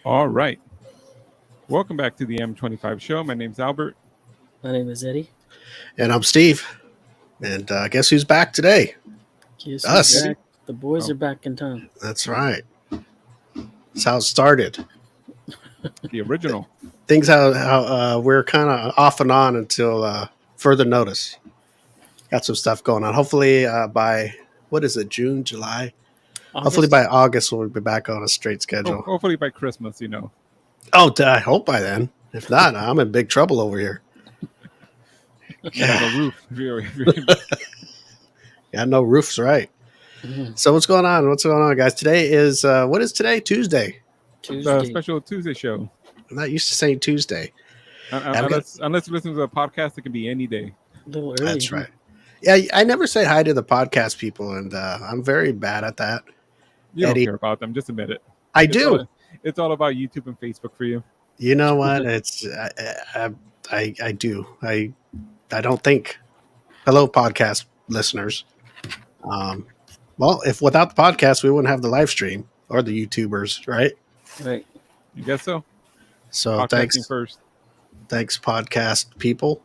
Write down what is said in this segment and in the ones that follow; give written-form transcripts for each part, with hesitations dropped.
All right. Welcome back to the M25 show. My name's Albert. My name is Eddie. And I'm Steve. And guess who's back today? Guess who's Us. back? The boys Oh. are back in town. That's right. That's how it started. The original. Things how we're kind of off and on until further notice. Got some stuff going on. Hopefully by, what is it, June, July? Hopefully by August we'll be back on a straight schedule. Hopefully by Christmas, Oh, I hope by then. If not, I'm in big trouble over here. Yeah, the roof. Got no roofs, right? Mhm. So what's going on? What's going on, guys? Today is, what is today? Tuesday. The special Tuesday show. I'm not used to saying Tuesday. Unless you listen to the podcast, it can be any day. A little early. That's right. Yeah, I never say hi to the podcast people, and I'm very bad at that. You Eddie. don't care about them. Just admit it. I do. It's all about YouTube and Facebook for you. You know what? It's I do. I don't think. Hello, podcast listeners. Well, if without the podcast, we wouldn't have the live stream or the YouTubers, right? Right. You guess so? So Podcasting first. thanks, podcast people,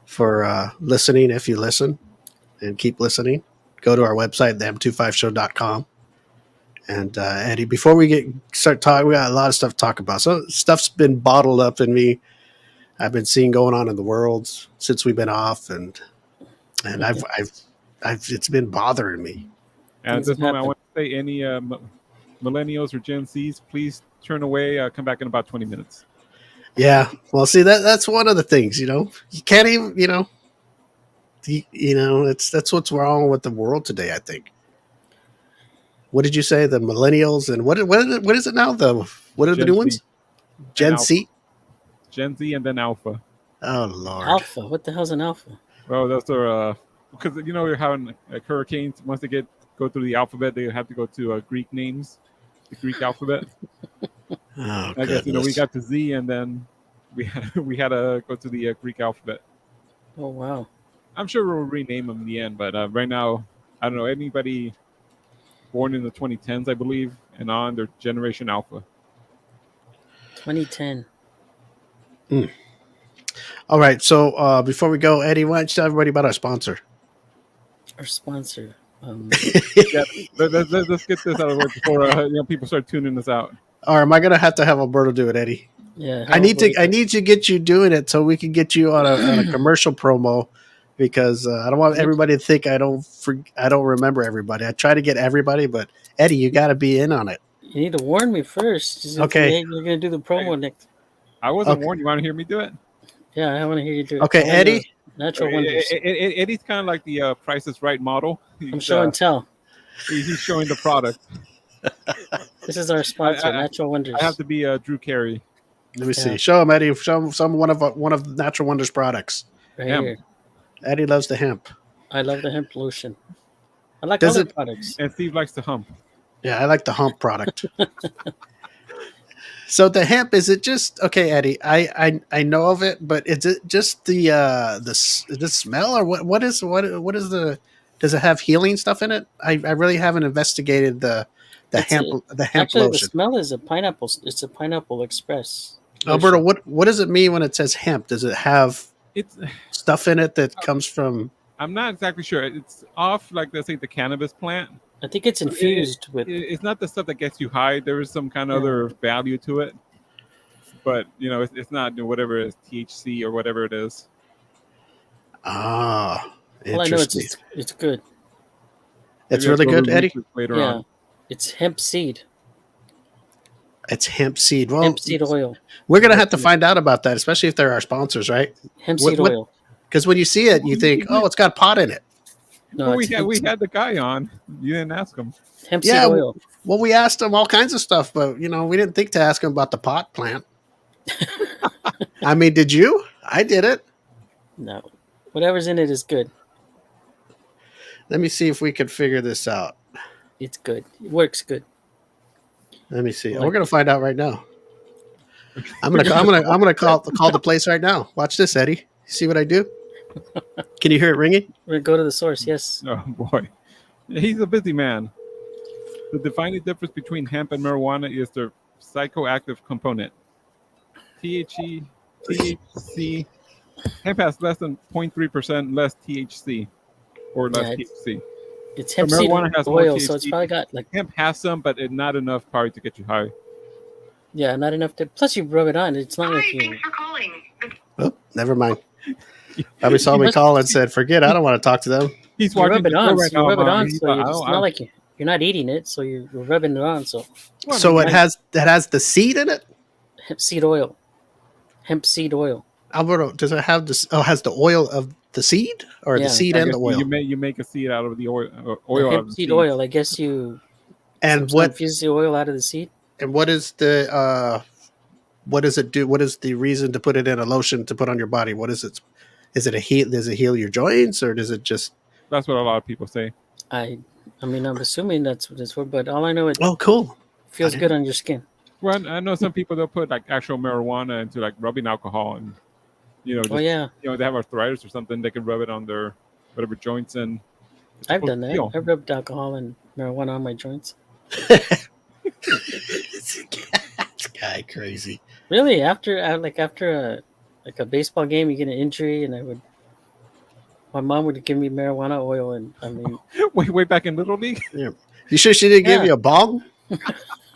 for listening. If you listen and keep listening, go to our website, them25show.com. And Eddie, before we start talking, we got a lot of stuff to talk about. So stuff's been bottled up in me. I've been seeing going on in the world since we've been off, and I've it's been bothering me. And at this moment, I want to say any millennials or Gen Zs, please turn away. Come back in about 20 minutes. Yeah, well, see that's one of the things. You can't even that's what's wrong with the world today. I think. What did you say? The millennials and what is it now? What are the new ones? Gen Z. Gen Z and then Alpha. Oh Lord. Alpha. What the hell's an alpha? Well, that's our because you're having hurricanes. Once they go through the alphabet, they have to go to Greek names, the Greek alphabet. Oh, I guess we got to Z, and then we had to go to the Greek alphabet. Oh wow. I'm sure we'll rename them in the end, but right now, I don't know anybody born in the 2010s, I believe, and on their Generation Alpha. 2010. All right. So before we go, Eddie, why don't you tell everybody about our sponsor? Our sponsor. Yeah, let's get this out of the way before people start tuning us out. Or am I gonna have Alberto do it, Eddie? Yeah. I need to get you doing it so we can get you on a commercial promo, because I don't want everybody to think I don't remember everybody. I try to get everybody, but Eddie, you got to be in on it. You need to warn me first. Just Okay. You're gonna do the promo next. I wasn't warned. You want to hear me do it? Yeah, I want to hear you do it. Okay, Eddie. Natural wonders. Eddie's kind of like the Price is Right model. I'm show and tell. He's showing the product. This is our sponsor, Natural Wonders. I have to be Drew Carey. Let me see. Show him, Eddie. Show him one of Natural Wonders products. Right Hemp. here. Eddie loves the hemp. I love the hemp lotion. I like Does other it- products. And Steve likes to hump. Yeah, I like the hump product. So the hemp, is it just okay, Eddie? I know of it, but is it just the smell, or what is the, does it have healing stuff in it? I really haven't investigated the hemp Actually, lotion. the smell is a pineapple. It's a pineapple express. Alberto, what does it mean when it says hemp? Does it have It's stuff in it that comes from? I'm not exactly sure. It's off, like, let's say, the cannabis plant. I think it's infused with. It's not the stuff that gets you high. There is some kind of other value to it, but it's not whatever it is, THC or whatever it is. Ah, All I know interesting. it's good. It's Maybe I'll really go good, to Eddie. YouTube later Yeah, on. it's hemp seed. It's hemp seed. Well, Hemp seed oil. we're gonna have to find out about that, especially if they're our sponsors, right? Hemp What- seed what- oil. Because when you see it, you think, "Oh, it's got pot in it." No, Well, we it's hemp seed- had the guy on. You didn't ask him. hemp Yeah, seed oil. Well, we asked him all kinds of stuff, but we didn't think to ask him about the pot plant. I mean, did you? I did it. No, whatever's in it is good. Let me see if we can figure this out. It's good. It works good. Let me see. Like- We're gonna find out right now. I'm gonna call the place right now. Watch this, Eddie. See what I do? Can you hear it ringing? We're gonna go to the source. Yes. Oh boy, he's a busy man. The defining difference between hemp and marijuana is their psychoactive component. THC. Hemp has less than 0.3% less THC or less Yeah, THC. it's But hemp seed marijuana has more oil, so it's THC. probably got like Hemp has some, but not enough probably to get you high. yeah, not enough to. Plus, you rub it on. It's not like Hi, you. thanks for calling. Oh, never mind. Probably saw me call and said, "Forget. I don't want to talk to them." He's You watching rub it the show on. right So you now. rub it on. He's So like, it's not like you're not eating it. So you're rubbing it on. So well, So I mean, it has the seed in it. hemp seed oil. Hemp seed oil. Alberto, does it have this? Oh, it has the oil of the seed or the Yeah. seed I and guess the oil? you make a seed out of the oil The out hemp of the seed seeds. oil. I guess you And infuse the oil out of the seed. what is the what does it do? What is the reason to put it in a lotion to put on your body? What is it? Is it a heal? Does it heal your joints or does it just? That's what a lot of people say. I mean, I'm assuming that's what it's for, but all I know, it Oh, cool. feels good on your skin. Well, I know some people they'll put like actual marijuana into like rubbing alcohol, and just, Oh yeah, they have arthritis or something. They can rub it on their whatever joints, and it's I've supposed done to that. heal. I've rubbed alcohol and marijuana on my joints. This guy crazy. Really, after a baseball game, you get an injury, and my mom would give me marijuana oil, and I mean, way back in Little League. You sure she didn't give Yeah. you a bong?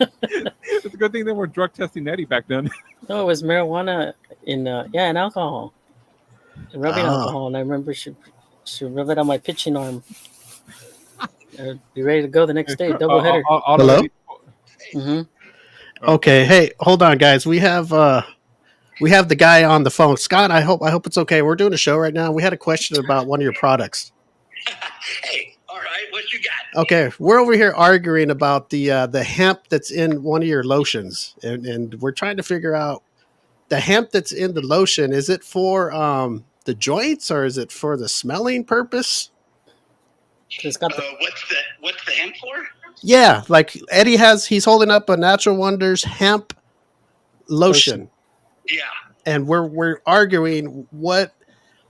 It's a good thing they were drug testing Eddie back then. no, it was marijuana and alcohol, and rubbing Ah. alcohol, and I remember she would rub it on my pitching arm. I'd be ready to go the next day, double header. Hello? Hmm. Okay, hey, hold on, guys. We have the guy on the phone. Scott, I hope it's okay. We're doing a show right now. We had a question about one of your products. Hey, all right, what you got? Okay, we're over here arguing about the hemp that's in one of your lotions, and we're trying to figure out the hemp that's in the lotion. Is it for the joints or is it for the smelling purpose? It's got the What's the hemp for? Yeah, like Eddie he's holding up a Natural Wonders hemp lotion, Yeah. and we're arguing what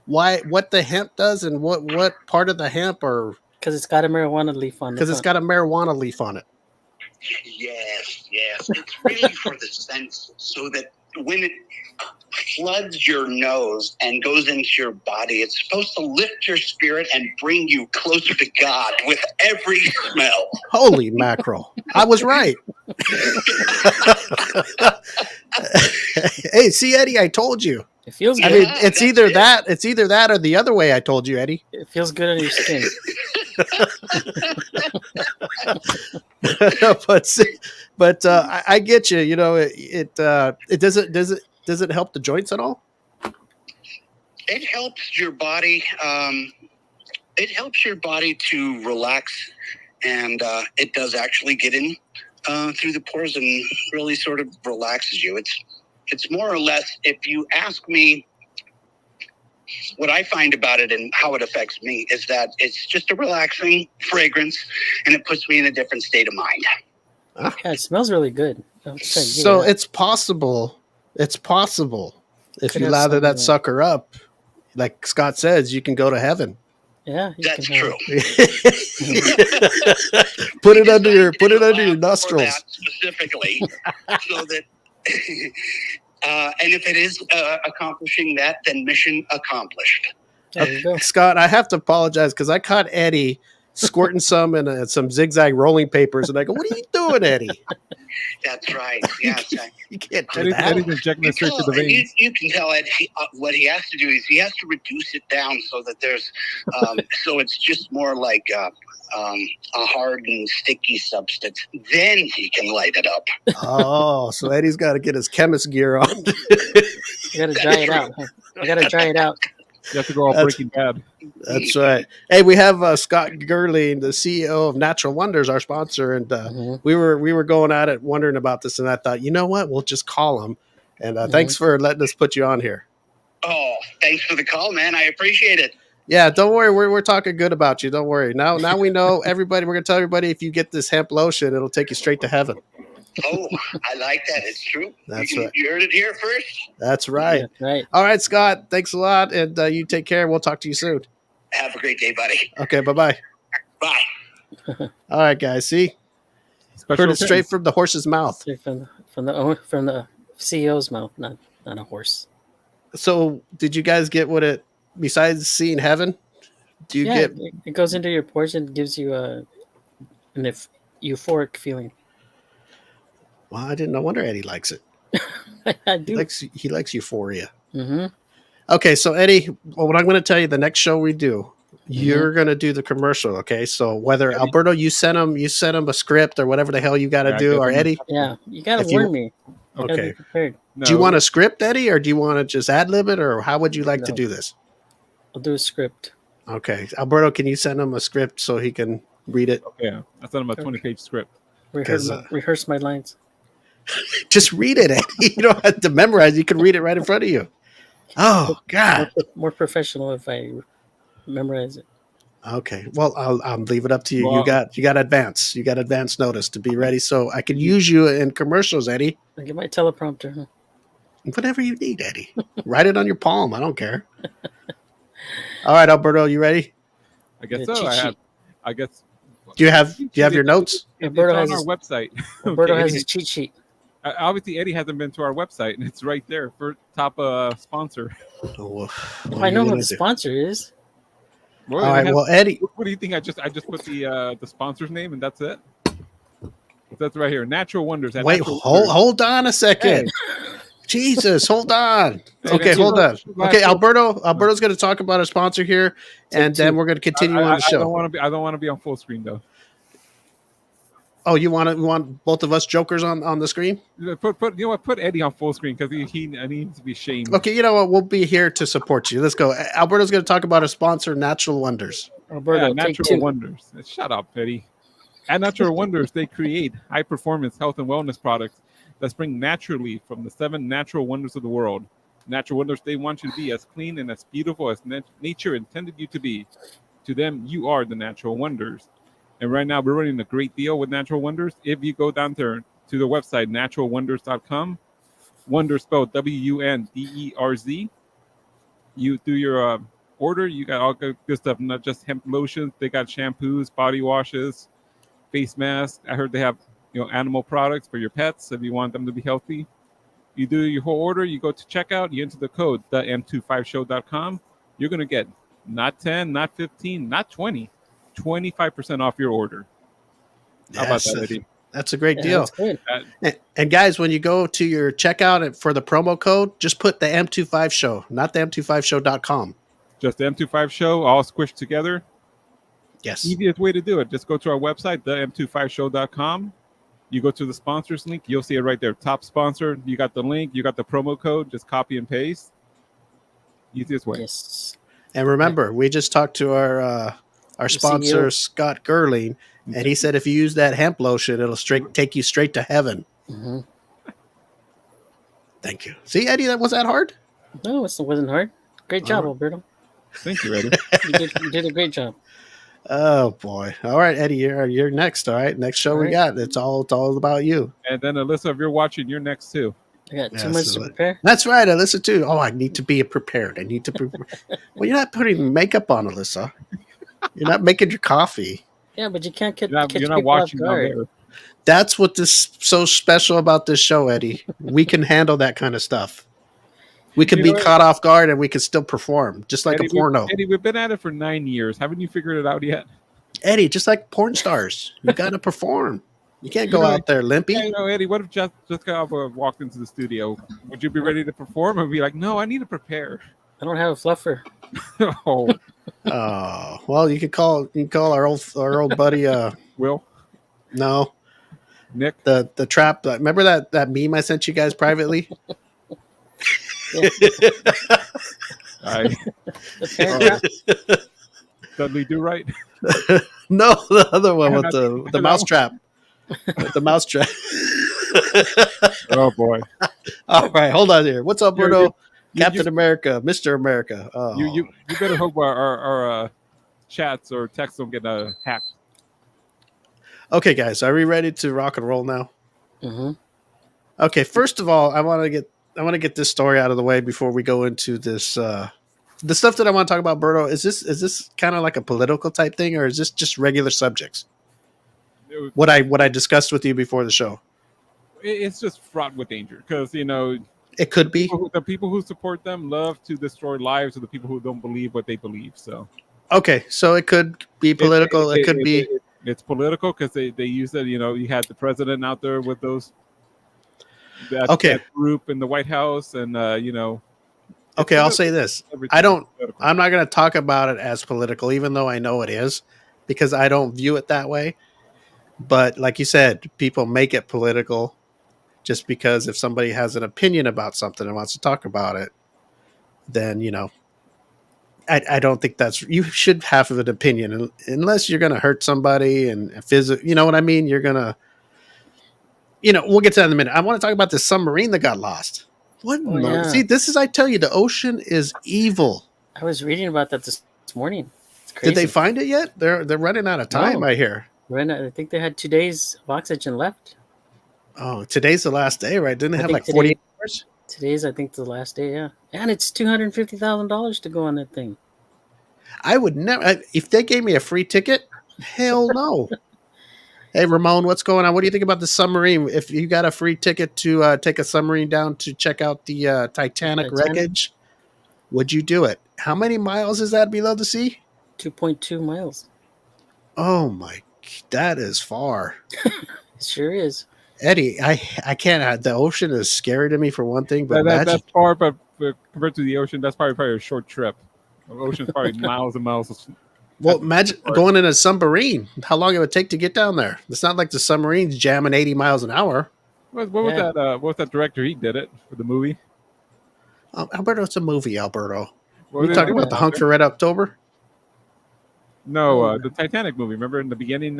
the hemp does and what part of the hemp, or because it's got a marijuana leaf on it. because it's got a marijuana leaf on it. Yes. It's really for the sense, so that when it floods your nose and goes into your body, it's supposed to lift your spirit and bring you closer to God with every smell. Holy mackerel! I was right. Hey, see, Eddie, I told you. It feels I good. mean, it's either that or the other way. I told you, Eddie. It feels good on your skin. but I get you. You know, it does it help the joints at all? It helps your body. It helps your body to relax, and it does actually get in through the pores and really sort of relaxes you. It's more or less, if you ask me, what I find about it and how it affects me is that it's just a relaxing fragrance, and it puts me in a different state of mind. Yeah, it smells really good. So it's possible. It's possible if Could you have lather that some, sucker up, like Scott says, you can go to heaven. Yeah, That's true. Put it under your For nostrils. that specifically, so that. And if it is accomplishing that, then mission accomplished. There you go. Scott, I have to apologize because I caught Eddie squirting some in some zigzag rolling papers, and I go, "What are you doing, Eddie? That's right. Yes. You can't do Eddie's that." injecting it straight to the veins. You can tell Ed, what he has to do is he has to reduce it down so that there's, so it's just more like a hard and sticky substance. Then he can light it up. Oh, so Eddie's got to get his chemist gear on. You gotta dry it out. Huh? I gotta dry it out. You have to go all Breaking Bad. That's right. Hey, we have Scott Gerling, the CEO of Natural Wonders, our sponsor, and we were going at it, wondering about this, and I thought, you know what, we'll just call him. And thanks for letting us put you on here. Oh, thanks for the call, man. I appreciate it. Yeah, don't worry, we're talking good about you. Don't worry. Now we know everybody. We're gonna tell everybody if you get this hemp lotion, it'll take you straight to heaven. Oh, I like that. It's true. That's right. You heard it here first. That's right. Yeah, right. All right, Scott. Thanks a lot, and you take care. We'll talk to you soon. Have a great day, buddy. Okay, bye. Bye. All right, guys. See, Special heard it straight from the horse's mouth. Straight from from the CEO's mouth, not a horse. So, did you guys get what it? Besides seeing heaven, do you Yeah, get? it goes into your pores and gives you an euphoric feeling. Well, I didn't. No wonder Eddie likes it. I He do. likes euphoria. Mm-hmm. Okay, so Eddie, well, what I'm going to tell you, the next show we do, you're Mm-hmm. going to do the commercial. Okay, so whether Eddie? Alberto, you sent him a script or whatever the hell you got to Yeah, I do, guess or I'm gonna Eddie, have Yeah, you gotta If you- warn me. I gotta be okay. prepared. No, Do you want a script, Eddie, or do you want to just ad lib it, or how would you like to No. do this? I'll do a script. Okay, Alberto, can you send him a script so he can read it? Yeah, I sent him a 20-page script. Rehearse my lines. Just read it, Eddie. You don't have to memorize. You can read it right in front of you. Oh God. More professional if I memorize it. Okay. Well, I'll leave it up to you. Well, You got advance. You got advance notice to be ready, so I can use you in commercials, Eddie. I get my teleprompter. Huh? Whatever you need, Eddie. Write it on your palm. I don't care. All right, Alberto, you ready? I guess Yeah, so. cheat sheet. I guess. Do you have your notes? It's Alberto on has our his- website. Roberto Okay. has his cheat sheet. Obviously, Eddie hasn't been to our website, and it's right there for top sponsor. Oh, well, If what I are you know who gonna the do? sponsor is, Well, All it right. has- Well, Eddie, what do you think? I just put the sponsor's name, and that's it. That's right here. Natural Wonders. at wait. Natural Hold Wonders. on a second. Jesus, hold on. Okay, Hey, hold on. last Okay, show- Alberto's going to talk about our sponsor here, and Take then two. we're going to continue on the I don't show. want to be. I don't want to be on full screen though. Oh, you want both of us jokers on the screen? Put you know what? Put Eddie on full screen because he needs to be shamed. Okay, you know what? We'll be here to support you. Let's go. Alberto's going to talk about our sponsor, Natural Wonders. Roberto, Yeah, take Natural two. Wonders. Shut up, Eddie. At Natural Wonders, they create high performance health and wellness products that spring naturally from the 7 natural wonders of the world. Natural Wonders, they want you to be as clean and as beautiful as nature intended you to be. To them, you are the Natural Wonders. And right now, we're running a great deal with Natural Wonders. If you go down there to the website, naturalwonders.com, Wonder spelled WUNDERZ, you do your order, you got all good stuff, not just hemp lotions. They got shampoos, body washes, face masks. I heard they have animal products for your pets if you want them to be healthy. You do your whole order, you go to checkout, you enter the code, the m25show.com. You're going to get not 10, not 15, not 20, 25% off your order. How about Yes, that, Eddie? that's a great Yeah, deal. that's good. And guys, when you go to your checkout for the promo code, just put the M25 show, not the M25show.com. Just the M25 show, all squished together. Yes. Easiest way to do it, just go to our website, the m25show.com. You go to the sponsors link, you'll see it right there. Top sponsor, you got the link, you got the promo code, just copy and paste. Easiest way. Yes. And remember, we just talked to our sponsor, CEO. Scott Gerling, and he said if you use that hemp lotion, it'll take you straight to heaven. Mm-hmm. Thank you. See, Eddie, that was that hard? No, it wasn't hard. Great job, Alberto. Thank you, Eddie. You did a great job. Oh boy! All right, Eddie, you're next. All right, next show All we right. got. It's all about you. And then Alyssa, if you're watching, you're next too. I got 2 Yeah, months so to prepare. That's right, Alyssa too. Oh, I need to be prepared. I need to. Well, you're not putting makeup on, Alyssa. You're not making your coffee. Yeah, but you can't catch You're not people off watching down guard. there. That's what this so special about this show, Eddie. We can handle that kind of stuff. We can You be know what? caught off guard and we can still perform, just like Eddie, a porno. Eddie, we've been at it for 9 years. Haven't you figured it out yet? Eddie, just like porn stars, you got to perform. You can't go out there limpy. Yeah, Eddie, what if Jessica Alba walked into the studio? Would you be ready to perform or be like, no, I need to prepare? I don't have a fluffer. Oh, Oh, well, you can call our old buddy. Will, No, Nick, the trap. Remember that meme I sent you guys privately? I The parent trap. Dudley Do Right. No, the other one with Yeah, the mouse trap. With the mouse trap. Oh boy, All right, hold on here. What's up, Bruno? you- Captain America, Mr. America. Oh. you better hope our chats or texts don't get hacked. Okay, guys, are we ready to rock and roll now? Mm-hmm. Okay, first of all, I want to get this story out of the way before we go into this. The stuff that I want to talk about, Berto, is this kind of like a political type thing, or is this just regular subjects? What I discussed with you before the show. it's just fraught with danger because It could be. the people who support them love to destroy lives of the people who don't believe what they believe. So Okay, so it could be political. It could be. it's political because they use it. You had the president out there with Okay. that group in the White House, and Okay, I'll say this. everything I don't. is political. I'm not going to talk about it as political, even though I know it is, because I don't view it that way. But like you said, people make it political just because if somebody has an opinion about something and wants to talk about it, then I don't think you should have an opinion unless you're going to hurt somebody and you know what I mean? You're going to, we'll get to that in a minute. I want to talk about this submarine that got lost. What? Oh, yeah. See, I tell you, the ocean is evil. I was reading about that this morning. It's crazy. Did they find it yet? They're running out of time, No. I hear. Right now, I think they had 2 days of oxygen left. Oh, today's the last day, right? Didn't they I have think like 40 hours? Today's, I think, the last day. Yeah, and it's $250,000 to go on that thing. I would never. If they gave me a free ticket, hell no. Hey, Ramon, what's going on? What do you think about the submarine? If you got a free ticket to take a submarine down to check out the Titanic wreckage, would you do it? How many miles is that below the sea? 2.2 miles. Oh my, that is far. It sure is. Eddie, I can't. The ocean is scary to me for one thing, but That's far, but compared to the ocean, that's probably a short trip. The ocean's probably miles and miles. Well, imagine going in a submarine. How long it would take to get down there? It's not like the submarine's jamming 80 miles an hour. What was that? What was that director? He did it for the movie. Alberto, it's a movie, Alberto. What You talking about the Hunt for Red October? No, the Titanic movie. Remember in the beginning,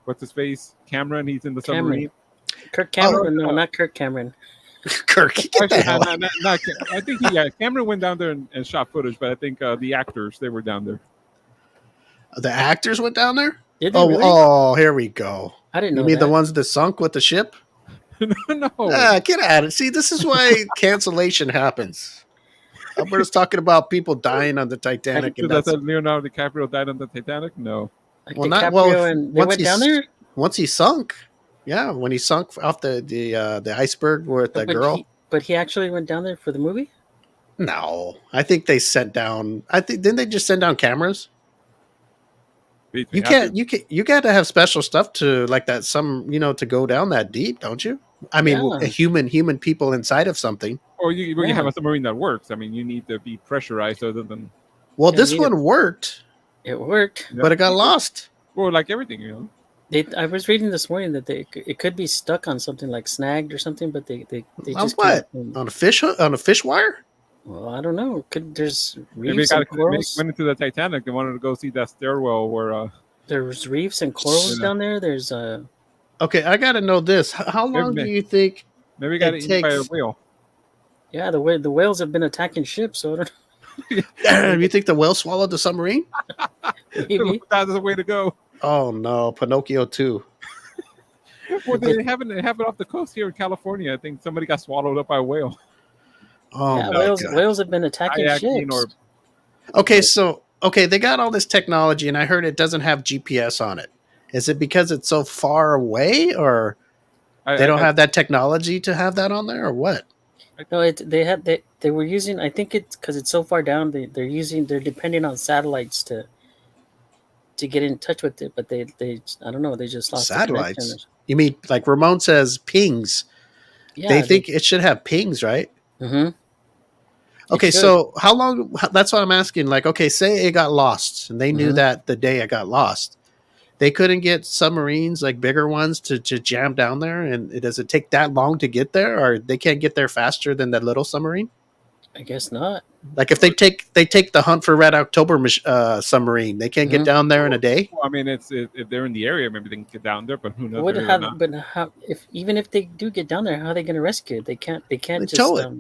what's his face? Cameron. He's in the submarine. Kirk Cameron? No, not Kirk Cameron. Kirk, get the hell out. I think Cameron went down there and shot footage, but I think the actors, they were down there. The actors went down there? Did they really? Oh, here we go. I didn't know. You mean that. the ones that sunk with the ship? No. Get at it. See, this is why cancellation happens. Alberto's talking about people dying on the Titanic. So that's Leonardo DiCaprio died on the Titanic? No. Like Well, DiCaprio and they went down there? Once he sunk. Yeah, when he sunk off the iceberg with the girl. But he actually went down there for the movie? No. I think they sent down didn't they just send down cameras? You got to have special stuff to like that to go down that deep, don't you? I mean, Yeah. a human people inside of something. Or you have a submarine that works. I mean, you need to be pressurized other than. Well, this one worked. It worked, but it got lost. Well, like everything, I was reading this morning that it could be stuck on something like snagged or something, but they on just what on a fish wire. Well, I don't know. There's maybe reefs and corals. went into the Titanic and wanted to go see that stairwell where. There's reefs and corals down there. There's Okay, I got to know this. How long do you think? Maybe got eaten by a whale. Yeah, the whales have been attacking ships. So I don't. You think the whale swallowed the submarine? Maybe. That's the way to go. Oh no, Pinocchio 2. Well, they have it off the coast here in California. I think somebody got swallowed up by a whale. Oh, yeah, my whales have been attacking ships. Okay, they got all this technology, and I heard it doesn't have GPS on it. Is it because it's so far away, or they don't have that technology to have that on there, or what? No, they were using. I think it's because it's so far down. They're depending on satellites to get in touch with it, but they I don't know. They just lost satellites. You mean like Ramon says pings? Yeah, they think it should have pings, right? Mm-hmm. Okay, so how long? That's what I'm asking. Like, okay, say it got lost, and they knew that the day it got lost, they couldn't get submarines, like bigger ones, to jam down there. And does it take that long to get there, or they can't get there faster than that little submarine? I guess not. Like if they take the Hunt for Red October submarine, they can't get down there in a day. Well, I mean, if they're in the area, maybe they can get down there, but who knows? Even if they do get down there, how are they going to rescue it? They can't just tow it.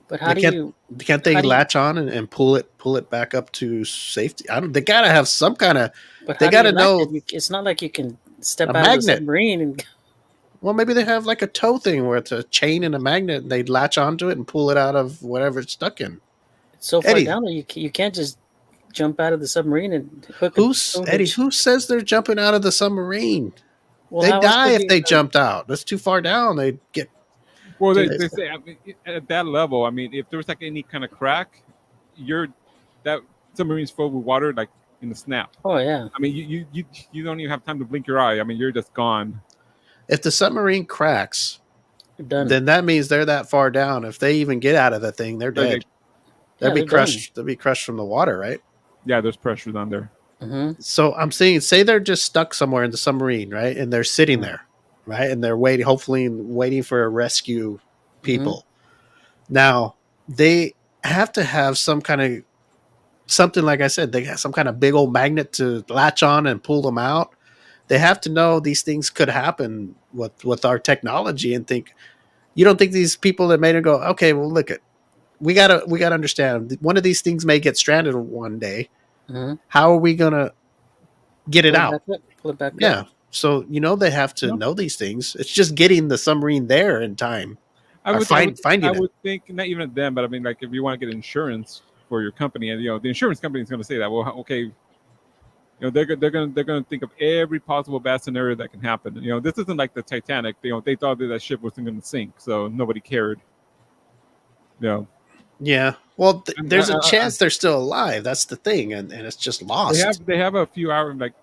But how can't they latch on and pull it back up to safety? They gotta have some kind of. But they gotta know. It's not like you can step out of the submarine and. Well, maybe they have like a tow thing where it's a chain and a magnet. And they latch onto it and pull it out of whatever it's stuck in. It's so far down there, you can't just jump out of the submarine and hook. Who says they're jumping out of the submarine? Well, They how else die would if you? they jumped out. That's too far down. They get Well, Dude, they say, I mean, at that level, I mean, if there was like any kind of crack, you're that submarine's filled with water like in the snap. Oh yeah, I mean, you don't even have time to blink your eye. I mean, you're just gone. if the submarine cracks, you're done. then that means they're that far down. If they even get out of the thing, they're Like, dead. Yeah, They'll be they're done. crushed. They'll be crushed from the water, right? yeah, there's pressures on there. Hmm. So I'm saying, say they're just stuck somewhere in the submarine, right? And they're sitting Mhm. there, right? And they're waiting, hopefully waiting for a rescue people. Now they have to have some kind of something, like I said, they have some kind of big old magnet to latch on and pull them out. They have to know these things could happen with our technology and think, you don't think these people that made it go, okay, well, look at, we gotta understand one of these things may get stranded one day. Hmm. How are we gonna get it Pull it out? back up. Pull it back Yeah. up. So they have to No. know these things. It's just getting the submarine there in time. I Or would, finding I it. would think not even them, but I mean, like if you want to get insurance for your company, and the insurance company is going to say that, well, okay, they're going to think of every possible bad scenario that can happen. This isn't like the Titanic. They thought that ship wasn't going to sink, so nobody cared. Yeah. Well, And, there's a chance they're still alive. That's the thing, and it's just lost. they have a few hours, like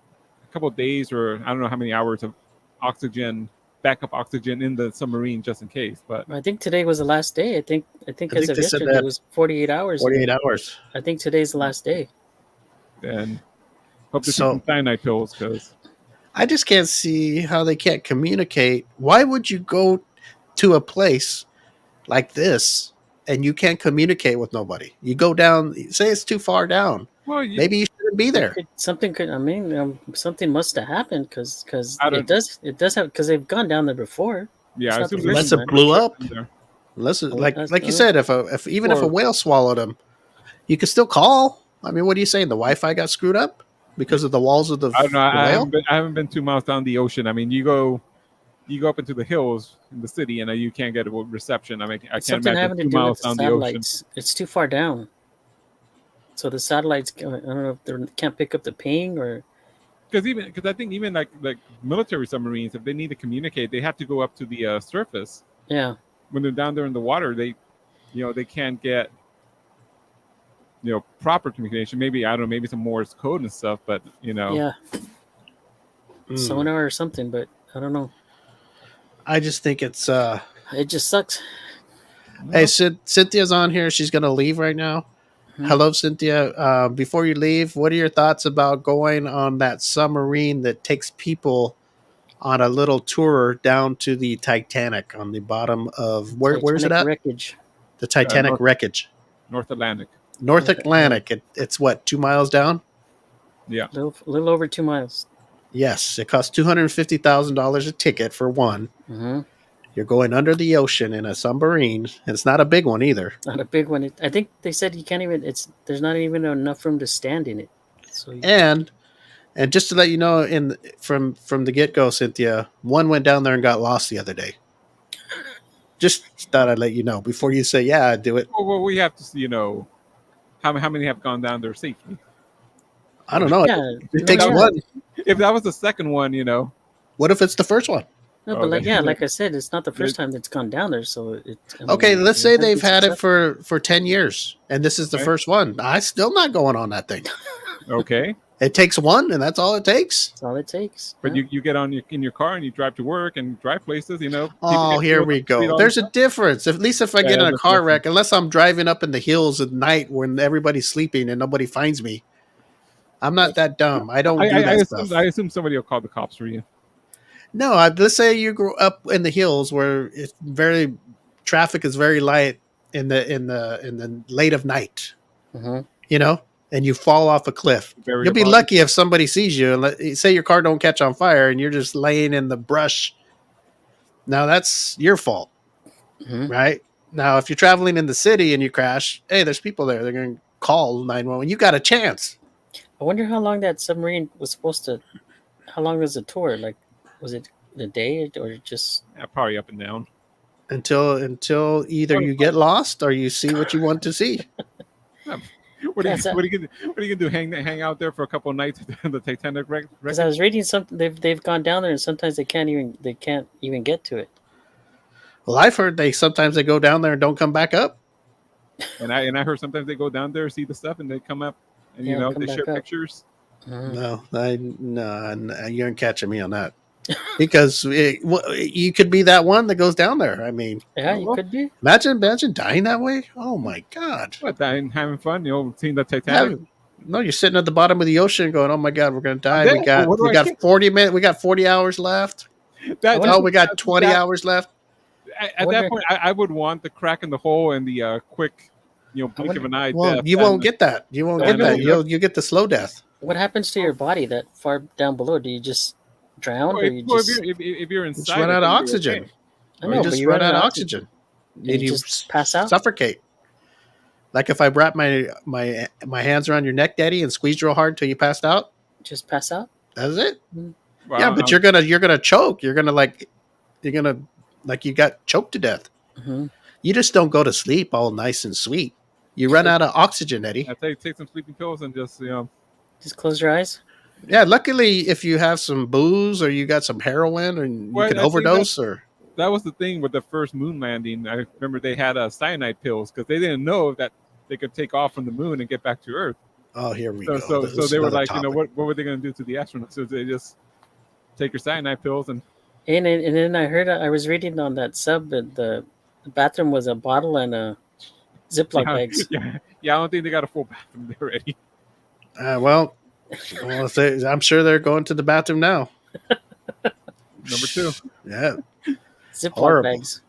a couple of days, or I don't know how many hours of oxygen, backup oxygen in the submarine just in case. But I think today was the last day. I think I as think of they said yesterday that it was 48 hours. 48 hours. I think today's the last day. then hope to see So- some cyanide pills because I just can't see how they can't communicate. Why would you go to a place like this and you can't communicate with nobody? You go down, say it's too far down. Maybe you shouldn't be there. Something could. I mean, something must have happened because I don't- it does have because they've gone down there before. yeah, I It's not assume the Unless first it time. blew up. There. Unless Well, like that's you the- said, if even if a Or- whale swallowed them, you could still call. I mean, what are you saying? The Wi-Fi got screwed up because of the walls of the, I don't know. the whale? I haven't been 2 miles down the ocean. I mean, you go up into the hills in the city, and you can't get a reception. I mean, I can't Something having imagine to 2 do with miles the down the ocean. satellites. It's too far down. So the satellites, I don't know if they can't pick up the ping or. Because I think even like military submarines, if they need to communicate, they have to go up to the surface. Yeah. When they're down there in the water, they can't get proper communication. Maybe I don't know, maybe some Morse code and stuff, but Yeah. Mm. Sonar or something, but I don't know. I just think it's. It just sucks. Hey, Cynthia's on here. She's gonna leave right now. Mhm. Hello, Cynthia. Before you leave, what are your thoughts about going on that submarine that takes people on a little tour down to the Titanic on the bottom of where's it Titanic at? wreckage. The Titanic North- wreckage, North Atlantic. North North Atlantic. It's what, 2 miles down? Yeah. Little over 2 miles. Yes, it costs $250,000 a ticket for one. Hmm. You're going under the ocean in a submarine, and it's not a big one either. Not a big one. I think they said you can't even. There's not even enough room to stand in it. So And just to let you know, from the get go, Cynthia, one went down there and got lost the other day. Just thought I'd let you know before you say, "Yeah, I'd do it." Well, we have to see, how many have gone down there safely. I don't know. yeah, It takes yeah. one. If that was the second one, What if it's the first one? No, but Okay. like I said, it's not the first time that's gone down there. So it. I mean, Okay, let's it say has been they've had it successful. for 10 years, and this is the Okay. first one. I'm still not going on that thing. okay, It takes one, and that's all it takes. That's all it takes. but Yeah. you get in your car and you drive to work and drive places. People Oh, get here killed we on the street go. all There's the a time. difference. At least if I Yeah, get in a that's car different. wreck, unless I'm driving up in the hills at night when everybody's sleeping and nobody finds me, I'm not that dumb. I don't do that stuff. I assume somebody will call the cops for you. No, let's say you grew up in the hills where it's traffic is very light in the late of night, Mhm. and you fall off a cliff. Bury You'll be a body. lucky if somebody sees you and say your car don't catch on fire and you're just laying in the brush. Now that's your fault, Mhm. right? Now, if you're traveling in the city and you crash, hey, there's people there. They're going to call 911. You got a chance. I wonder how long that submarine was supposed to. How long was the tour? Like, was it a day or just? Yeah, probably up and down. Until either you get lost or you see what you want to see. What are you Yeah, so- what are you gonna do? Hang out there for a couple of nights in the Titanic wreck? Because I was reading something, they've gone down there, and sometimes they can't even get to it. Well, I've heard sometimes they go down there and don't come back up. And I heard sometimes they go down there, see the stuff, and they come up, and Yeah, come they share back up. pictures. Mhm. No, you aren't catching me on that. Because you could be that one that goes down there. I mean, Yeah, Oh, you well. could be. imagine dying that way. Oh my God! What? And having fun, seeing the Titanic. No, you're sitting at the bottom of the ocean, going, "Oh my God, we're gonna die." dead. What do We I got care? 40 minutes. We got 40 hours left. That, Oh, we got that- 20 that- hours left. At wonder- that point, I would want the crack in the hole and the quick, blink of an eye. Well, death. you won't get that. You won't get that. no. You get the slow death. What happens to your body that far down below? Do you just drown, Well, or if, you well, just? if you're Just inside, run I out of think you're oxygen. okay. I You know, but just you run out of oxygen. And And you you just pass out. suffocate. Like if I wrap my hands around your neck, Daddy, and squeeze real hard till you passed out. Just pass out. That's it. Well, Yeah, but you're gonna choke. You're gonna like you got choked to death. Hmm. You just don't go to sleep all nice and sweet. You run out of oxygen, Eddie. I take some sleeping pills and just Just close your eyes. Yeah, luckily if you have some booze or you got some heroin and Well, you can I think overdose or that was the thing with the first moon landing. I remember they had cyanide pills because they didn't know that they could take off from the moon and get back to Earth. oh here we So go. This so is they were another like, topic. what were they going to do to the astronauts? So they just take your cyanide pills and And then I heard, I was reading on that sub that the bathroom was a bottle and a Ziploc bags. Yeah, I don't think they got a full bathroom there already. Well, I'm sure they're going to the bathroom now. Number 2. Yeah. Ziploc Horrible. bags.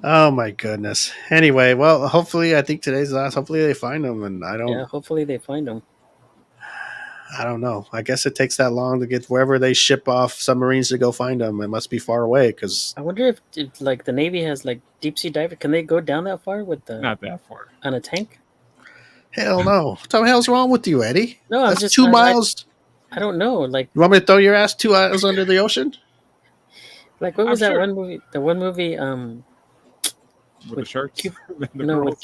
Oh my goodness. Anyway, well, hopefully, I think today's the last. Hopefully, they find them, and Yeah, hopefully they find them. I don't know. I guess it takes that long to get wherever they ship off submarines to go find them. It must be far away because I wonder if like the Navy has like deep sea diver. Can they go down that far with the Not that far. on a tank? hell no. What the hell's wrong with you, Eddie? No, I'm That's just 2 I- miles. I don't know. Like You want me to throw your ass 2 miles under the ocean? what was I'm that sure. one movie? The one movie With the With sharks. Cuba- The no, girls. with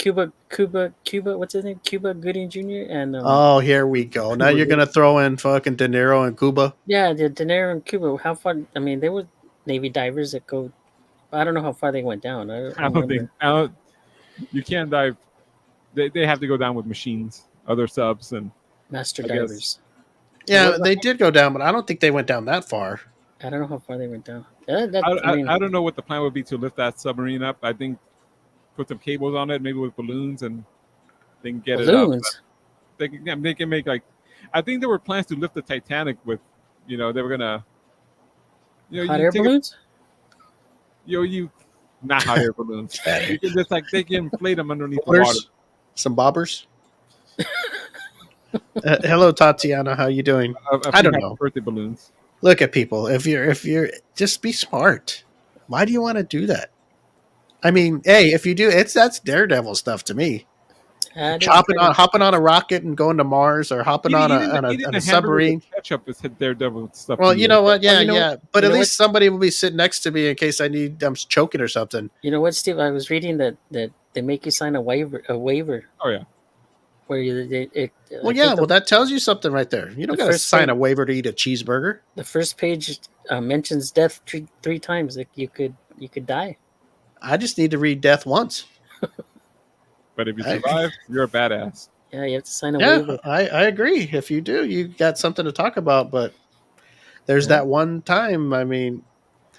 Cuba. What's his name? Cuba Gooding Jr. and Oh, here we go. Now you're gonna throw in fucking De Niro and Cuba. yeah, the De Niro and Cuba. How far? I mean, they were Navy divers that go. I don't know how far they went down. I I don't you can't dive. They have to go down with machines, other subs, and master I guess. divers. Yeah, they did go down, but I don't think they went down that far. I don't know how far they went down. I don't know what the plan would be to lift that submarine up. I think put some cables on it, maybe with balloons, and they can get balloons. it up. They can make like. I think there were plans to lift the Titanic with, they were gonna. Hot air balloons. You not hot air balloons. You can just they can inflate them underneath the Bobbers? water. Some bobbers. Hello, Tatiana. How you doing? A I don't few know. birthday balloons. Look at people. If you're just be smart. Why do you want to do that? I mean, hey, if you do, that's daredevil stuff to me. Hopping on a rocket and going to Mars, or hopping on a submarine. Catch up is daredevil stuff. Well, to you me. know what? Yeah, Well, you know yeah. what- But you at know least somebody will be sitting next to me in case I'm choking or something. You know what, Steve? I was reading that they make you sign a waiver. Oh yeah. Where Well, yeah. Well, that tells you something right there. You don't the got to first sign thing- a waiver to eat a cheeseburger. the first page mentions death three times. Like you could die. I just need to read death once. But if you Hey. survive, you're a badass. Yeah, you have to sign a Yeah, waiver. I agree. If you do, you got something to talk about. But there's that one time. I mean,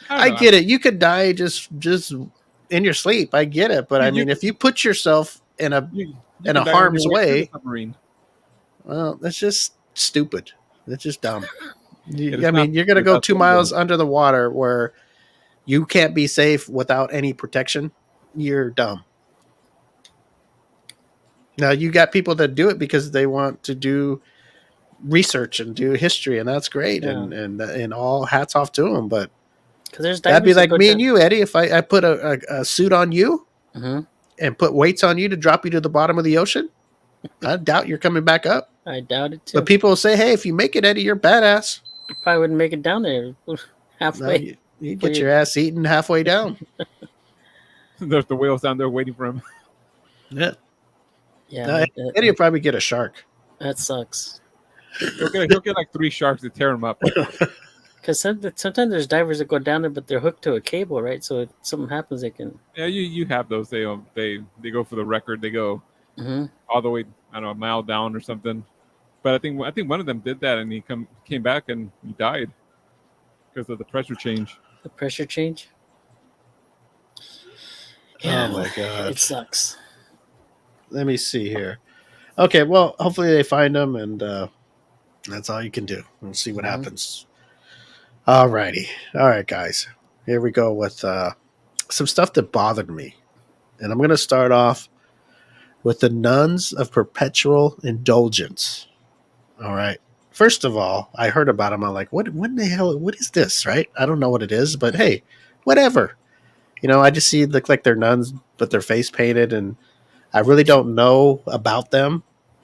I get it. You could die just in your sleep. I get it. But I mean, if you put yourself in a harm's way, well, that's just stupid. That's just dumb. You're going to go 2 miles under the water where you can't be safe without any protection. You're dumb. Now, you got people that do it because they want to do research and do history, and that's great. Yeah. And all hats off to them. But Because there's that'd be divers that like go me down- and you, Eddie. If I put a suit on you Mhm. and put weights on you to drop you to the bottom of the ocean, I doubt you're coming back up. I doubt it too. But people will say, hey, if you make it, Eddie, you're badass. You probably wouldn't make it down there No, halfway. you get your ass eaten halfway down. There's the whales down there waiting for him. Yeah. Yeah, No, Eddie will probably get a shark. that sucks. He'll get like 3 sharks to tear him up. Because sometimes there's divers that go down there, but they're hooked to a cable, right? So if something happens, they can. Yeah, you have those. They go for the record. They go Hmm. all the way, I don't know, a mile down or something. But I think one of them did that, and he came back and he died because of the pressure change. The pressure change. Oh Yeah, my God. it sucks. Let me see here. Okay, well, hopefully they find him, and that's all you can do. We'll see what Mhm. happens. All righty. All right, guys. Here we go with some stuff that bothered me. And I'm going to start off with the nuns of perpetual indulgence. All right. First of all, I heard about them. I'm like, what the hell? What is this? Right? I don't know what it is, but hey, whatever. You know, I just see it look like they're nuns, but they're face painted, and I really don't know about them.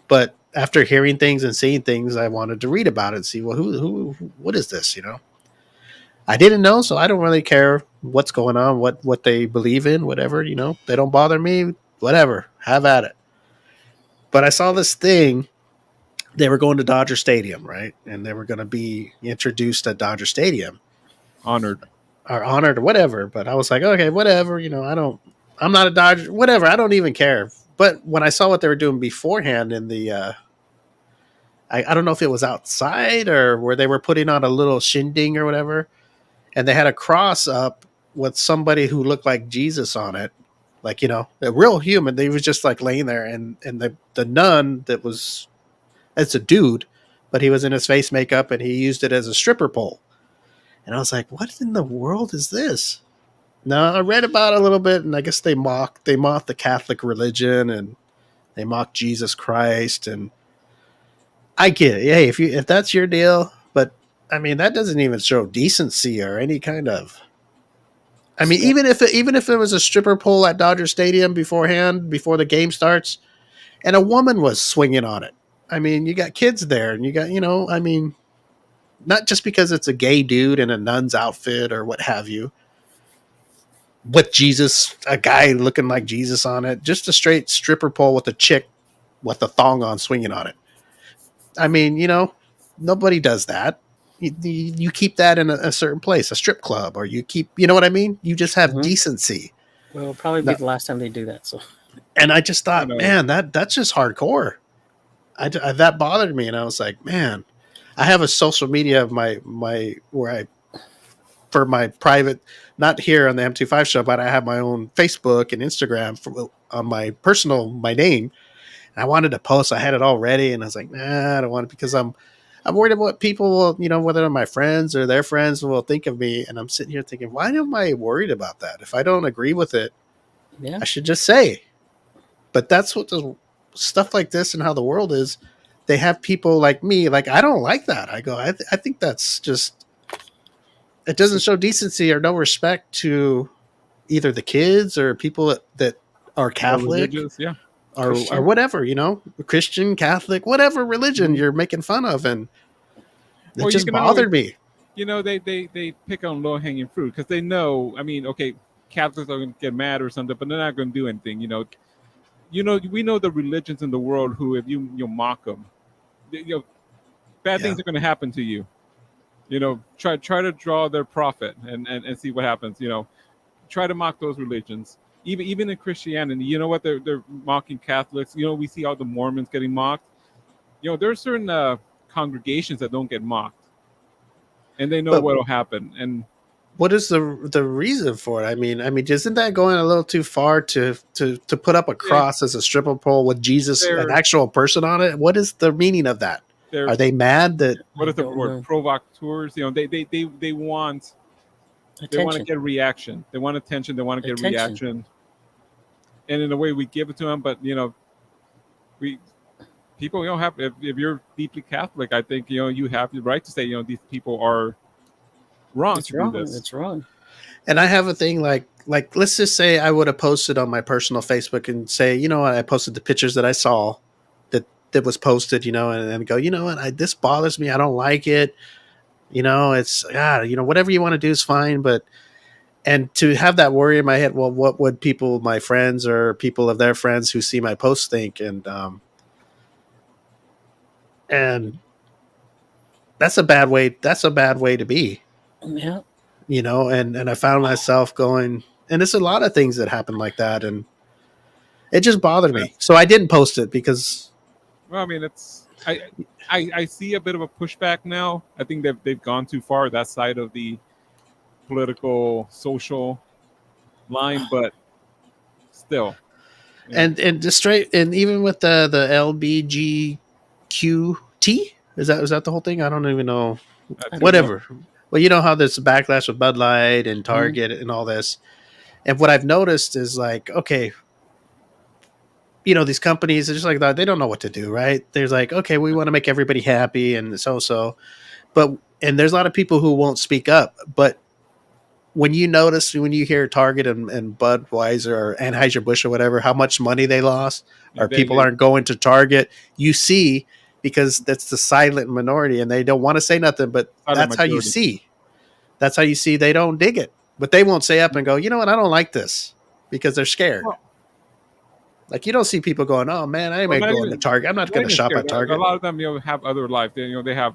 But after hearing things and seeing things, I wanted to read about it and see, well, what is this? You know, I didn't know, so I don't really care what's going on, what they believe in, whatever. You know, they don't bother me. Whatever, have at it. But I saw this thing. They were going to Dodger Stadium, right? And they were going to be introduced at Dodger Stadium Honored. or honored or whatever. But I was like, okay, whatever. You know, I'm not a Dodger, whatever. I don't even care. But when I saw what they were doing beforehand in the, I don't know if it was outside or where they were putting on a little shindig or whatever. And they had a cross up with somebody who looked like Jesus on it. Like, you know, a real human. They was just like laying there. And the nun that was, it's a dude, but he was in his face makeup and he used it as a stripper pole. And I was like, what in the world is this? Now I read about it a little bit, and I guess they mock the Catholic religion and they mock Jesus Christ, and I get it. Hey, if that's your deal, but I mean that doesn't even show decency or any kind of. I mean, Yeah. even if there was a stripper pole at Dodger Stadium beforehand, before the game starts, and a woman was swinging on it. I mean, you got kids there, and you got, you know, I mean, not just because it's a gay dude in a nun's outfit or what have you, with Jesus, a guy looking like Jesus on it, just a straight stripper pole with a chick with a thong on swinging on it. I mean, you know, nobody does that. You keep that in a certain place, a strip club, or you keep, you know what I mean? You just have Mhm. decency. Well, it'll probably be No. the last time they do that. So And I just I thought, know. man, that's just hardcore. That bothered me, and I was like, man, I have a social media of my where I for my private, not here on the M25 show, but I have my own Facebook and Instagram on my personal my name. And I wanted to post. I had it all ready, and I was like, nah, I don't want it because I'm worried about what people will, you know, whether they're my friends or their friends will think of me. And I'm sitting here thinking, why am I worried about that? If I don't agree with it, yeah, I should just say. But that's what the stuff like this and how the world is. They have people like me, like I don't like that. I go, I think that's just, it doesn't show decency or no respect to either the kids or people that are Or Catholic religious, yeah. or Christian. whatever, you know, Christian, Catholic, whatever religion Mhm. you're making fun of. And it Well, you just can always, bothered me. you know, they pick on low hanging fruit because they know. I mean, okay, Catholics are going to get mad or something, but they're not going to do anything. We know the religions in the world who, if you mock them, bad Yeah. things are going to happen to you. Try to draw their profit and see what happens. Try to mock those religions. Even in Christianity, you know what, they're mocking Catholics. We see all the Mormons getting mocked. There are certain congregations that don't get mocked, and they know But what'll happen. And what is the reason for it? I mean, isn't that going a little too far to put up a cross as a stripper pole with Jesus, an they're actual person on it? What is the meaning of that? they're Are they mad that? what is the don't word? know. Provocateurs. They want to Attention. get reaction. They want attention. They want to get Attention. reaction. And in a way, we give it to them. But we people have, if you're deeply Catholic, I think you have the right to say these people are wrong It's to wrong. do this. It's wrong. And I have a thing like let's just say I would have posted on my personal Facebook and say, you know what, I posted the pictures that I saw that was posted, and go, you know what, this bothers me. I don't like it. It's whatever you want to do is fine, but And to have that worry in my head, well, what would people, my friends or people of their friends who see my posts think? And that's a bad way. That's a bad way to be, Yeah. And I found myself going, and it's a lot of things that happen like that, and it just bothered me. So I didn't post it because, Well, I mean, I see a bit of a pushback now. I think they've gone too far that side of the political social line, but still, and just straight, and even with the LBGQT, is that the whole thing? I don't even know. I don't know. Whatever. Well, you know how there's backlash with Bud Light and Mm-hmm. Target and all this. And what I've noticed is like, okay, these companies are just like that. They don't know what to do, right? There's like, okay, we want to make everybody happy and so, and there's a lot of people who won't speak up. But when you hear Target and Budweiser or Anheuser-Busch or whatever, how much money they lost, or people aren't going to Target, you see, because that's the silent minority and they don't want to say nothing, but that's how you see. That's how you see they don't dig it. But they won't say up and go, you know what, I don't like this, because they're scared. Well, like, you don't see people going, oh man, I ain't going to Target. I'm not going to shop at Target. A lot of them, have other lives. They have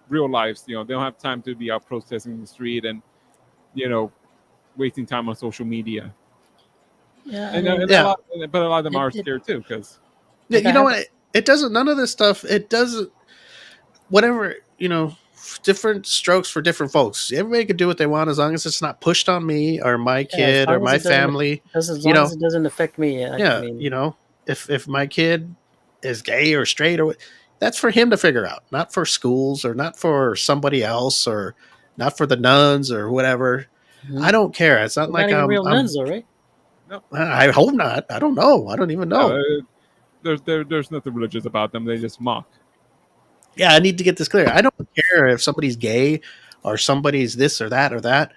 real lives. They don't have time to be out protesting in the street and, wasting time on social media. Yeah. But a lot of them are scared too, because you know what? It doesn't. None of this stuff. It doesn't. Whatever, different strokes for different folks. Everybody can do what they want as long as it's not pushed on me or my kid or my family. As long as it doesn't affect me. I mean, if my kid is gay or straight that's for him to figure out, not for schools or not for somebody else or not for the nuns or whatever. Mm-hmm. I don't care. It's not like I'm real nuns, though, right? No, I hope not. I don't know. I don't even know. There's nothing religious about them. They just mock. Yeah, I need to get this clear. I don't care if somebody's gay or somebody's this or that.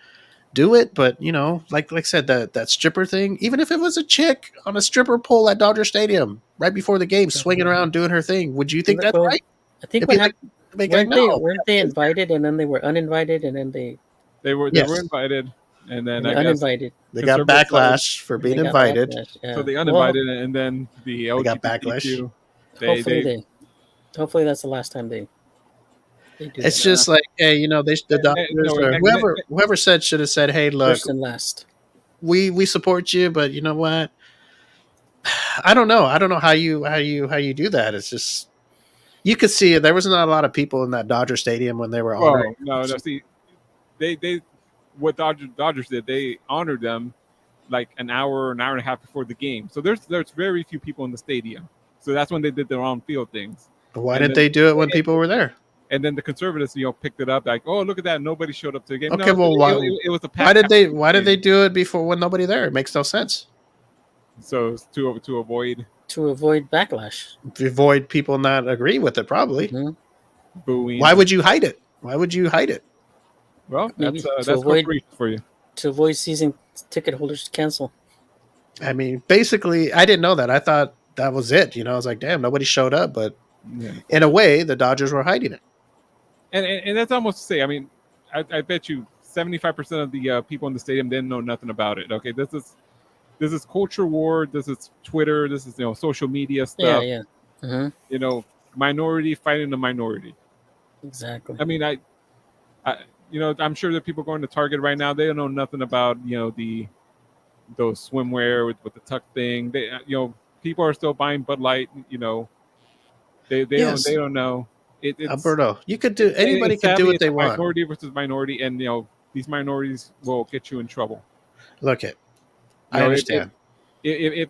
Do it, but like I said, that stripper thing. Even if it was a chick on a stripper pole at Dodger Stadium right before the game, swinging around doing her thing, would you think that's right? I think weren't they invited and then they were uninvited and then they were invited and then uninvited. They got backlash for being invited. So they uninvited and then the LGBTQ, got backlash. Hopefully that's the last time they do it's that. Just like, hey, the doctors or whoever should have said, hey, look, first and last. We support you, but you know what? I don't know how you do that. It's just, you could see there was not a lot of people in that Dodger Stadium when they were honoring. No. See, they what Dodgers did, they honored them like an hour and a half before the game. So there's very few people in the stadium. So that's when they did their on-field things. But why didn't they do it when people were there? And then the conservatives, picked it up like, oh, look at that, nobody showed up to the game. Okay, it was a pack. Why did they do it before when nobody there? It makes no sense. So to avoid backlash, to avoid people not agree with it, probably. Mm-hmm. Booing. Why would you hide it? Well, maybe that's avoid for you. To avoid season ticket holders to cancel. I mean, basically, I didn't know that. I thought that was it. I was like, damn, nobody showed up. But in a way, the Dodgers were hiding it. And that's almost to say, I mean, I bet you 75% of the people in the stadium didn't know nothing about it. Okay, this is culture war. This is Twitter. This is social media stuff. Yeah. Mm-hmm. Minority fighting the minority. Exactly. I mean, I I'm sure that people going to Target right now, they don't know nothing about those swimwear with the tuck thing. They people are still buying Bud Light. They don't know. It's, Alberto, anybody can do what they want. Minority versus minority, and these minorities will get you in trouble. Look it, I understand. If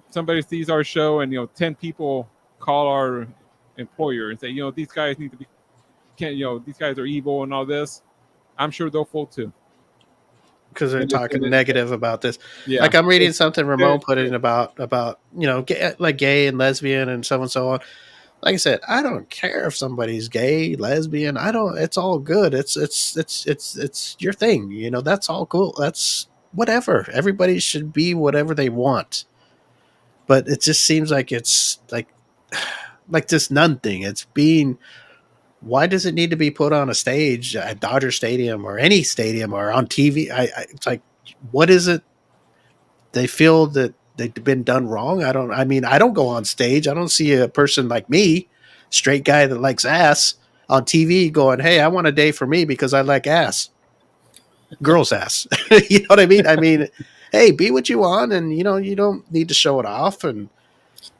somebody sees our show and 10 people call our employer and say these guys need to be, these guys are evil and all this, I'm sure they'll fold too. Because they're talking negative about this. Yeah. Like I'm reading something Ramon put in about gay and lesbian and so on. Like I said, I don't care if somebody's gay, lesbian. It's all good. It's your thing. That's all cool. That's whatever. Everybody should be whatever they want. But it just seems like it's like this nun thing. It's being why does it need to be put on a stage at Dodger Stadium or any stadium or on TV? It's like, what is it they feel that they've been done wrong? I mean, I don't go on stage. I don't see a person like me, straight guy that likes ass, on TV going, hey, I want a day for me because I like ass, girl's ass. You know what I mean? I mean, hey, be what you want, and you don't need to show it off. And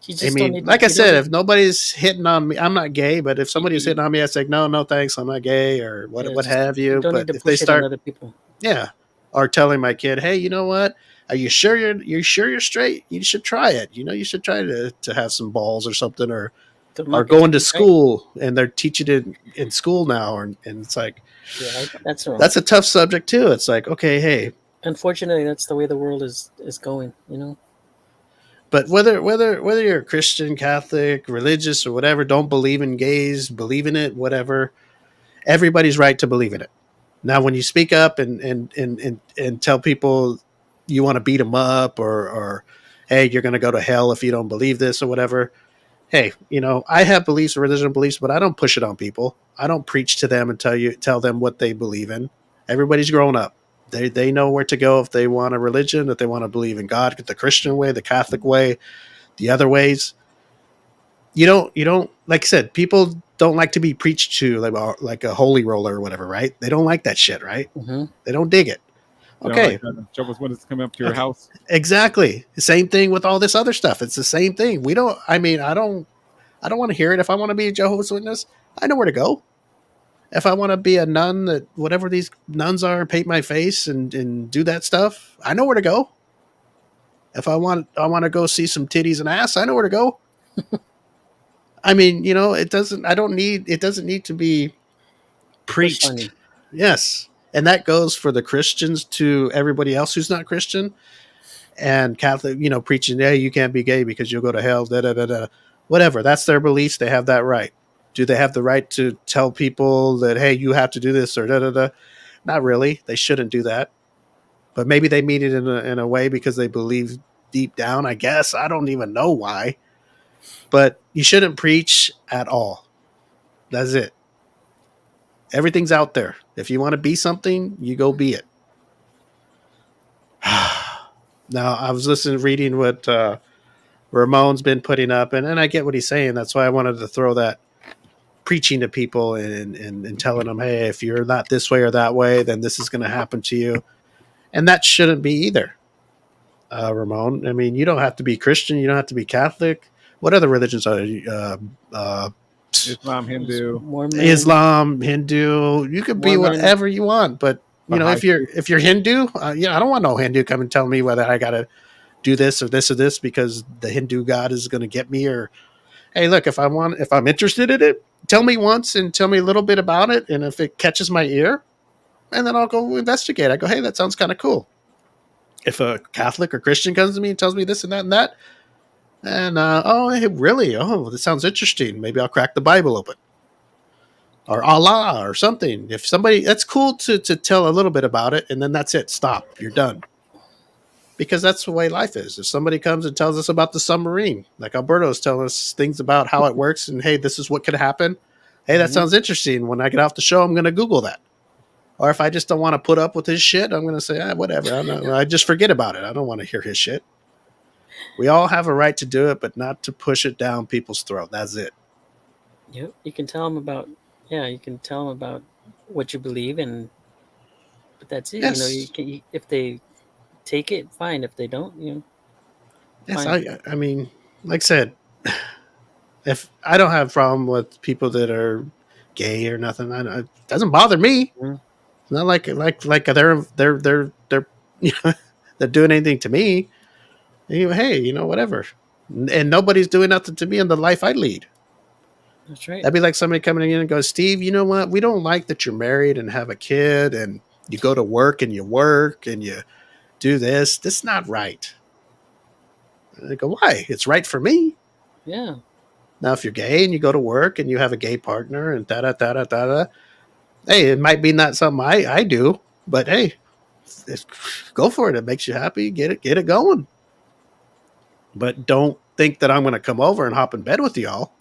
You I just don't mean, need. like I You don't said, need. if nobody's hitting on me, I'm not gay. But if somebody's You, hitting on me, I say no, no, thanks, I'm not gay, or yeah, what just have you you. don't need But to if they push it on start, other people. yeah, or telling my kid, hey, you know what? Are you sure you're sure you're straight? You should try it. You should try to have some balls or something, The or monkey going to change, right? school and they're teaching it in school now, and it's like Yeah, that's wrong. that's a tough subject too. It's like, okay, hey, Unfortunately, that's the way the world is going. You know. but whether you're a Christian, Catholic, religious, or whatever, don't believe in gays, believe in it, whatever. Everybody's right to believe in it. Now, when you speak up and tell people you want to beat them up, or hey, you're going to go to hell if you don't believe this or whatever. Hey, I have beliefs, religion beliefs, but I don't push it on people. I don't preach to them and tell them what they believe in. Everybody's grown up. They know where to go if they want a religion, if they want to believe in God, the Christian way, the Catholic way, the other ways. You don't like I said, people don't like to be preached to like a holy roller or whatever, right? They don't like that shit, right? Mm-hmm. They don't dig it. Like Okay. Jehovah's Witnesses coming up to your Okay. house. Exactly. Same thing with all this other stuff. It's the same thing. We don't I mean, I don't want to hear it. If I want to be a Jehovah's Witness, I know where to go. If I want to be a nun, that whatever these nuns are, paint my face and do that stuff, I know where to go. If I want to go see some titties and ass, I know where to go. I mean, it doesn't need to be Push on you. preached. Yes. And that goes for the Christians to everybody else who's not Christian, and Catholic, preaching, hey, you can't be gay because you'll go to hell, da da da da. Whatever. That's their beliefs. They have that right. Do they have the right to tell people that, hey, you have to do this or da da da? Not really. They shouldn't do that. But maybe they mean it in a way because they believe deep down, I guess. I don't even know why. But you shouldn't preach at all. That's it. Everything's out there. If you want to be something, you go be it. Now, I was reading what Ramon's been putting up, and I get what he's saying. That's why I wanted to throw that preaching to people and telling them, hey, if you're not this way or that way, then this is going to happen to you. And that shouldn't be either, Ramon. I mean, you don't have to be Christian. You don't have to be Catholic. What other religions are you? Islam, Hindu, Mormon, Islam, Hindu. You could be Mormon. whatever you want, but Baha'i. if you're Hindu, I don't want no Hindu come and tell me whether I got to do this or this or this because the Hindu god is going to get me. Or hey, look, if I'm interested in it, tell me once and tell me a little bit about it, and if it catches my ear, and then I'll go investigate. I go, hey, that sounds kind of cool. If a Catholic or Christian comes to me and tells me this and that, and oh, hey, really? Oh, this sounds interesting. Maybe I'll crack the Bible open. Or Allah or something. If somebody, that's cool to tell a little bit about it, and then that's it. Stop. You're done. Because that's the way life is. If somebody comes and tells us about the submarine, like Alberto's telling us things about how it works, and hey, this is what could happen. Hey, that sounds interesting. When I get off the show, I'm going to Google that. Or if I just don't want to put up with his shit, I'm going to say, whatever. I just forget about it. I don't want to hear his shit. We all have a right to do it, but not to push it down people's throat. That's it. Yep. You can tell them about. Yeah, you can tell them about what you believe, but that's it. Yes. If they take it, fine. If they don't, Yes, fine. I mean, like I said, if I don't have a problem with people that are gay or nothing, it doesn't bother me. Mhm. It's not like they're they're doing anything to me. Hey, whatever. And nobody's doing nothing to me in the life I lead. That's right. That'd be like somebody coming in and goes, Steve, you know what? We don't like that you're married and have a kid and you go to work and you do this. That's not right. And they go, why? It's right for me. Yeah. Now, if you're gay and you go to work and you have a gay partner and da, hey, it might be not something I do, but hey, go for it. It makes you happy. Get it going. But don't think that I'm going to come over and hop in bed with y'all.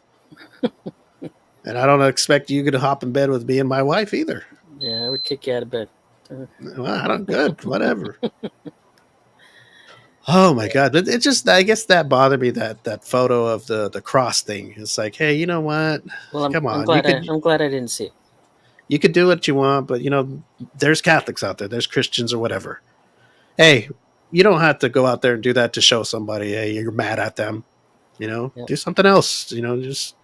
And I don't expect you to hop in bed with me and my wife either. Yeah, I would kick you out of bed. Well, I don't good, whatever. Oh my god! But it just—I guess that bothered me, that photo of the cross thing. It's like, hey, you know what? Well, Come I'm on, glad I'm glad I didn't see it. you could do what you want, but there's Catholics out there, there's Christians or whatever. Hey, you don't have to go out there and do that to show somebody, hey, you're mad at them. Yep. Do something else. Just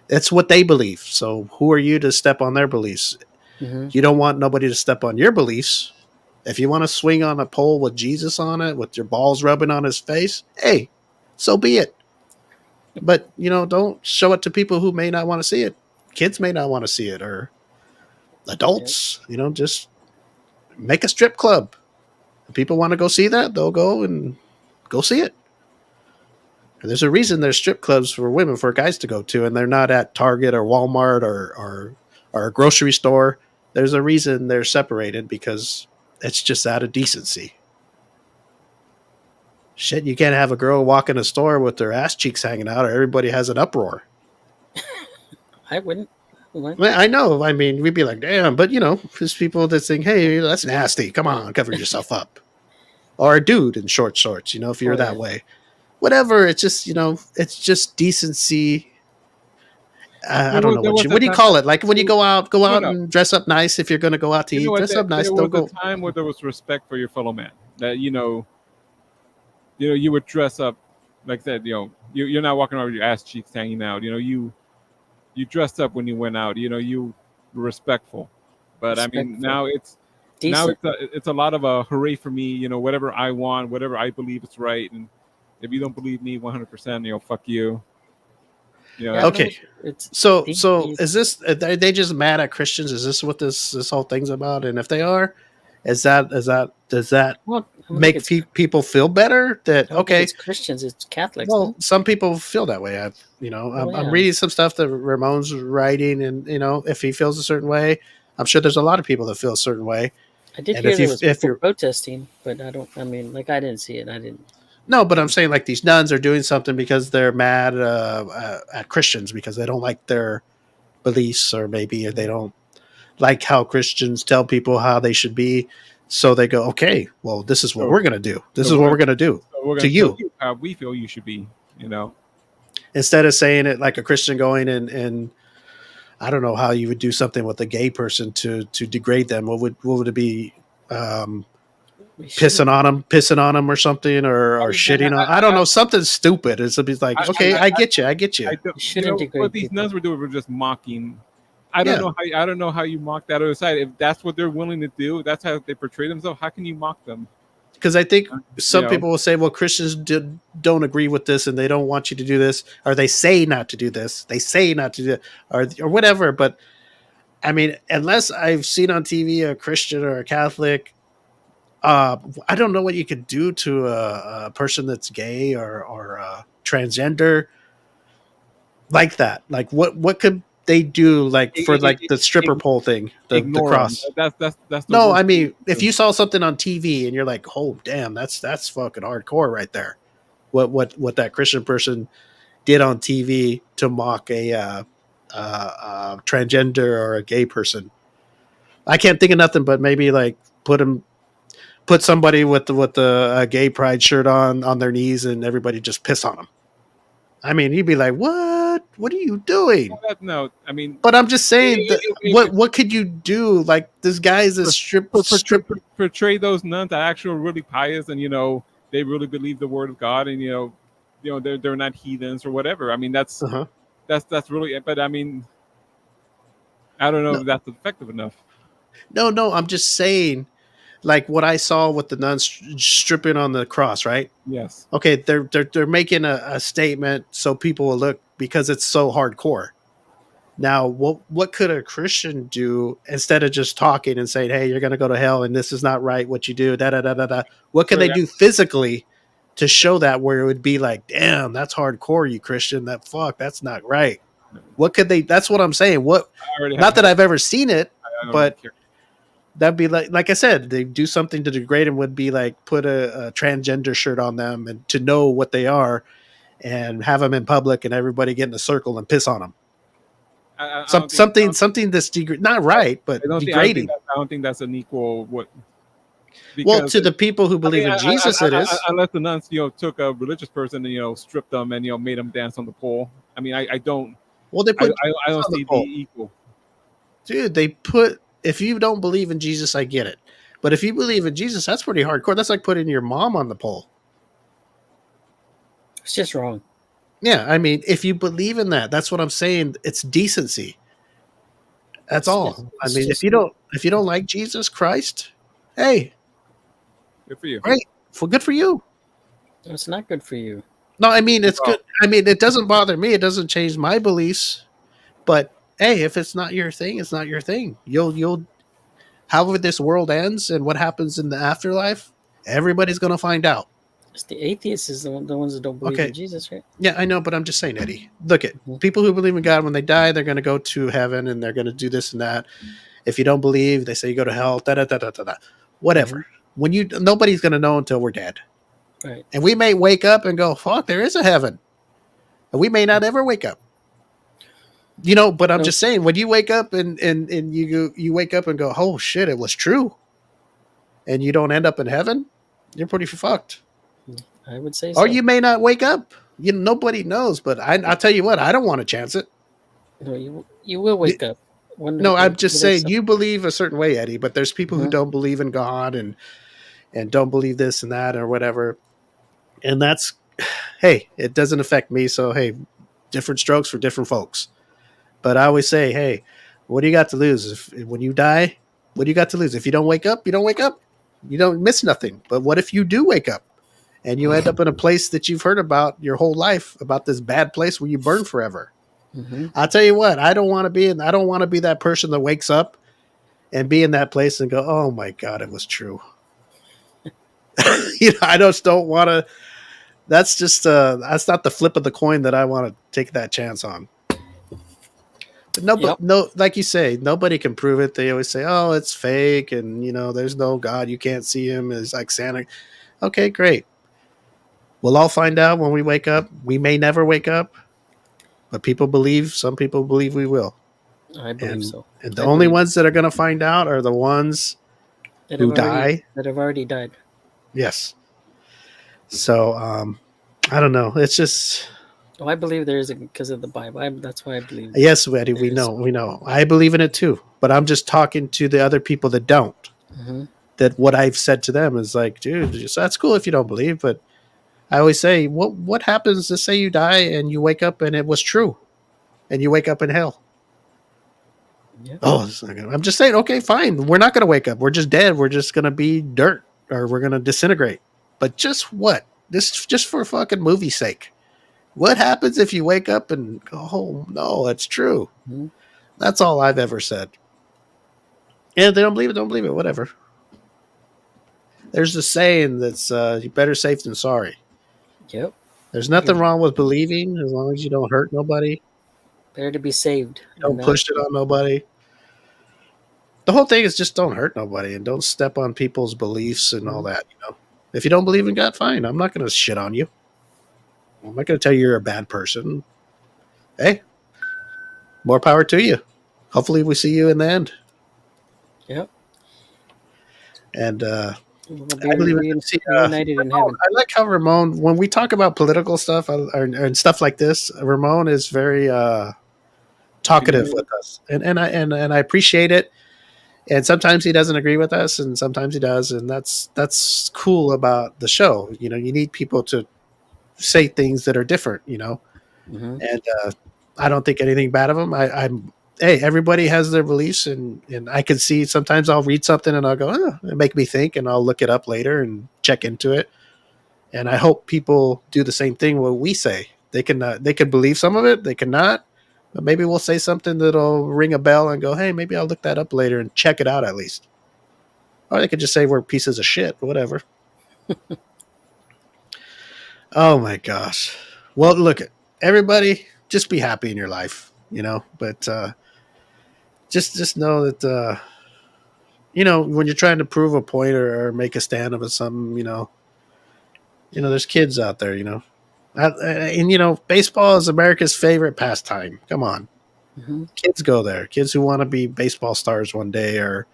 it's what they believe. So who are you to step on their beliefs? Mm-hmm. You don't want nobody to step on your beliefs. If you want to swing on a pole with Jesus on it, with your balls rubbing on his face, hey, so be it. But, don't show it to people who may not want to see it. Kids may not want to see it, or adults, just make a strip club. If people want to go see that, they'll go and go see it. And there's a reason there's strip clubs for women, for guys to go to, and they're not at Target or Walmart or a grocery store. There's a reason they're separated, because it's just out of decency. Shit, you can't have a girl walk in a store with their ass cheeks hanging out, or everybody has an uproar. I wouldn't. What? I know. I mean, we'd be like, damn, but there's people that think, hey, that's nasty. Come on, cover yourself up. Or a dude in short shorts, if you're that way. Whatever. It's just, it's just decency. I don't know what do you call it? Like when you go out and dress up nice. If you're going to go out to eat, dress up nice. There was a time where there was respect for your fellow man. That you would dress up, like that. You're not walking around with your ass cheeks hanging out. You dressed up when you went out. You were respectful. But respectful. I mean, now it's decent. It's a lot of a hooray for me. Whatever I want, whatever I believe is right, and if you don't believe me 100%, fuck you. Okay. So is this? Are they just mad at Christians? Is this what this whole thing's about? And if they are, does that make people feel better? That okay? It's Christians. It's Catholics. Well, some people feel that way. I'm reading some stuff that Ramon's writing, and if he feels a certain way, I'm sure there's a lot of people that feel a certain way. I did hear there was people protesting, but I didn't see it. I didn't. No, but I'm saying like these nuns are doing something because they're mad at Christians, because they don't like their beliefs, or maybe they don't like how Christians tell people how they should be. So they go, okay, well, this is what we're going to do. This is what we're going to do to you. How we feel you should be, Instead of saying it like a Christian going and I don't know how you would do something with a gay person to degrade them. What would it be? Pissing on them or something, or shitting on. I don't know, something stupid. It's like, okay, I get you. What these nuns were doing were just mocking. I don't know how you mock that other side. If that's what they're willing to do, that's how they portray themselves. How can you mock them? Because I think some people will say, well, Christians don't agree with this, and they don't want you to do this, or they say not to do this. They say not to do it, or whatever. But I mean, unless I've seen on TV a Christian or a Catholic, I don't know what you could do to a person that's gay or transgender like that. Like what could they do? Like for the stripper pole thing, the cross. That's no. I mean, if you saw something on TV and you're like, oh damn, that's fucking hardcore right there. What that Christian person did on TV to mock a transgender or a gay person. I can't think of nothing but maybe like put somebody with the gay pride shirt on their knees and everybody just piss on them. I mean, you'd be like, what? What are you doing? No, I mean, but I'm just saying, what could you do? Like this guy's a strip portray those nuns that actually really pious and they really believe the word of God, and they're not heathens or whatever. I mean, that's really. But I mean, I don't know if that's effective enough. No, I'm just saying. Like what I saw with the nuns stripping on the cross, right? Yes. Okay, they're making a statement so people will look, because it's so hardcore. Now, what could a Christian do instead of just talking and saying, "Hey, you're going to go to hell, and this is not right what you do"? Da da da da da. What can they do physically to show that, where it would be like, "Damn, that's hardcore, you Christian. That's not right." What could they? That's what I'm saying. Not that I've ever seen it, but. That'd be like I said, they do something to degrade them, would be like put a transgender shirt on them and to know what they are, and have them in public and everybody get in a circle and piss on them. I don't think, something that's not right, but degrading. I don't think that's an equal what. Well, to the people who believe in Jesus, it is. Unless the nuns, took a religious person and stripped them and made them dance on the pole. I mean, I don't. Well, they put. I don't see the equal. Dude, they put. If you don't believe in Jesus, I get it, but if you believe in Jesus, that's pretty hardcore. That's like putting your mom on the pole. It's just wrong. Yeah, I mean, if you believe in that, that's what I'm saying. It's decency. That's all. I mean, if you don't like Jesus Christ, hey, good for you. Great, good for you. It's not good for you. No, I mean it's good. I mean, it doesn't bother me. It doesn't change my beliefs. But hey, if it's not your thing, it's not your thing. You'll however this world ends and what happens in the afterlife, everybody's gonna find out. It's the atheists is the ones that don't believe in Jesus, right? Yeah, I know, but I'm just saying, Eddie. Look at people who believe in God. When they die, they're going to go to heaven and they're going to do this and that. If you don't believe, they say you go to hell. Da da da da da. Whatever. When nobody's going to know until we're dead. Right. And we may wake up and go, "Fuck, there is a heaven," and we may not ever wake up. But I'm just saying, when you wake up and you wake up and go, "Oh shit, it was true," and you don't end up in heaven, you're pretty fucked. I would say so. Or you may not wake up. Nobody knows, but I'll tell you what, I don't want to chance it. No, you will wake up. No, I'm just saying you believe a certain way, Eddie, but there's people who don't believe in God and don't believe this and that or whatever. And that's, hey, it doesn't affect me. So, hey, different strokes for different folks. But I always say, hey, what do you got to lose? When you die, what do you got to lose? If you don't wake up, you don't wake up. You don't miss nothing. But what if you do wake up? And you end up in a place that you've heard about your whole life, about this bad place where you burn forever. Mm-hmm. I'll tell you what, I don't want to be that person that wakes up and be in that place and go, "Oh my God, it was true." I just don't want to. That's just that's not the flip of the coin that I want to take that chance on. But no, like you say, nobody can prove it. They always say, "Oh, it's fake," and there's no God, you can't see him. It's like Santa. Okay, great. We'll all find out when we wake up. We may never wake up, but some people believe we will. I believe so. And the only ones that are going to find out are the ones who die. That have already died. Yes. So, I don't know. It's just... Oh, I believe there is because of the Bible. That's why I believe. Yes, Eddie, we know. I believe in it too. But I'm just talking to the other people that don't. Mm-hmm. That what I've said to them is like, dude, that's cool if you don't believe, but I always say, what happens to say you die and you wake up and it was true, and you wake up in hell? Yeah. Oh, it's not I'm just saying, okay, fine. We're not going to wake up. We're just dead. We're just going to be dirt, or we're going to disintegrate. But just what? This just for fucking movie's sake. What happens if you wake up and go, "Oh no, it's true"? Mm-hmm. That's all I've ever said. And if they don't believe it, whatever. There's a saying that's you better safe than sorry. Yep. There's nothing wrong with believing as long as you don't hurt nobody. Better to be saved. Don't push it on nobody. The whole thing is just don't hurt nobody and don't step on people's beliefs and all that. If you don't believe in God, fine. I'm not going to shit on you. I'm not going to tell you you're a bad person. Hey, more power to you. Hopefully we see you in the end. Yep. And I believe I like how Ramon, when we talk about political stuff and stuff like this, Ramon is very talkative with us, and I appreciate it. And sometimes he doesn't agree with us, and sometimes he does, and that's cool about the show. You need people to say things that are different. Mm-hmm. And I don't think anything bad of him. Hey, everybody has their beliefs, and I can see sometimes I'll read something and I'll go, it make me think, and I'll look it up later and check into it. And I hope people do the same thing. What we say, they can believe some of it, they cannot, but maybe we'll say something that'll ring a bell and go, hey, maybe I'll look that up later and check it out at least. Or they could just say we're pieces of shit, whatever. Oh my gosh. Well, look, everybody, just be happy in your life, but just know that, when you're trying to prove a point or make a stand of something, there's kids out there, and baseball is America's favorite pastime. Come on. Hmm. Kids go there. Kids who want to be baseball stars one day or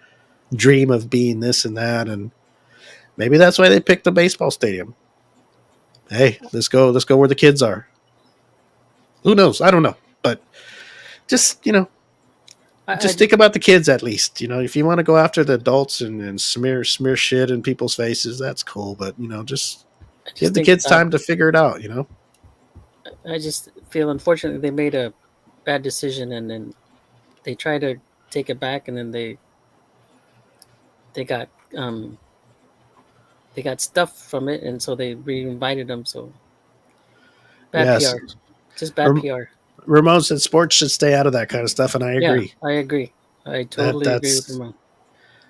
dream of being this and that, and maybe that's why they picked the baseball stadium. Hey, let's go. Let's go where the kids are. Who knows? I don't know, but just I just think about the kids at least. If you want to go after the adults and smear shit in people's faces, that's cool. But just I just give the think kids time to figure it out. I just feel unfortunately they made a bad decision, and then they try to take it back, and then they got um they got stuff from it, and so they re-invited them. So bad Yes, PR, just bad Ram- PR. Ramon said sports should stay out of that kind of stuff, and I Yeah, agree. I agree. I That totally agree with that's Ramon.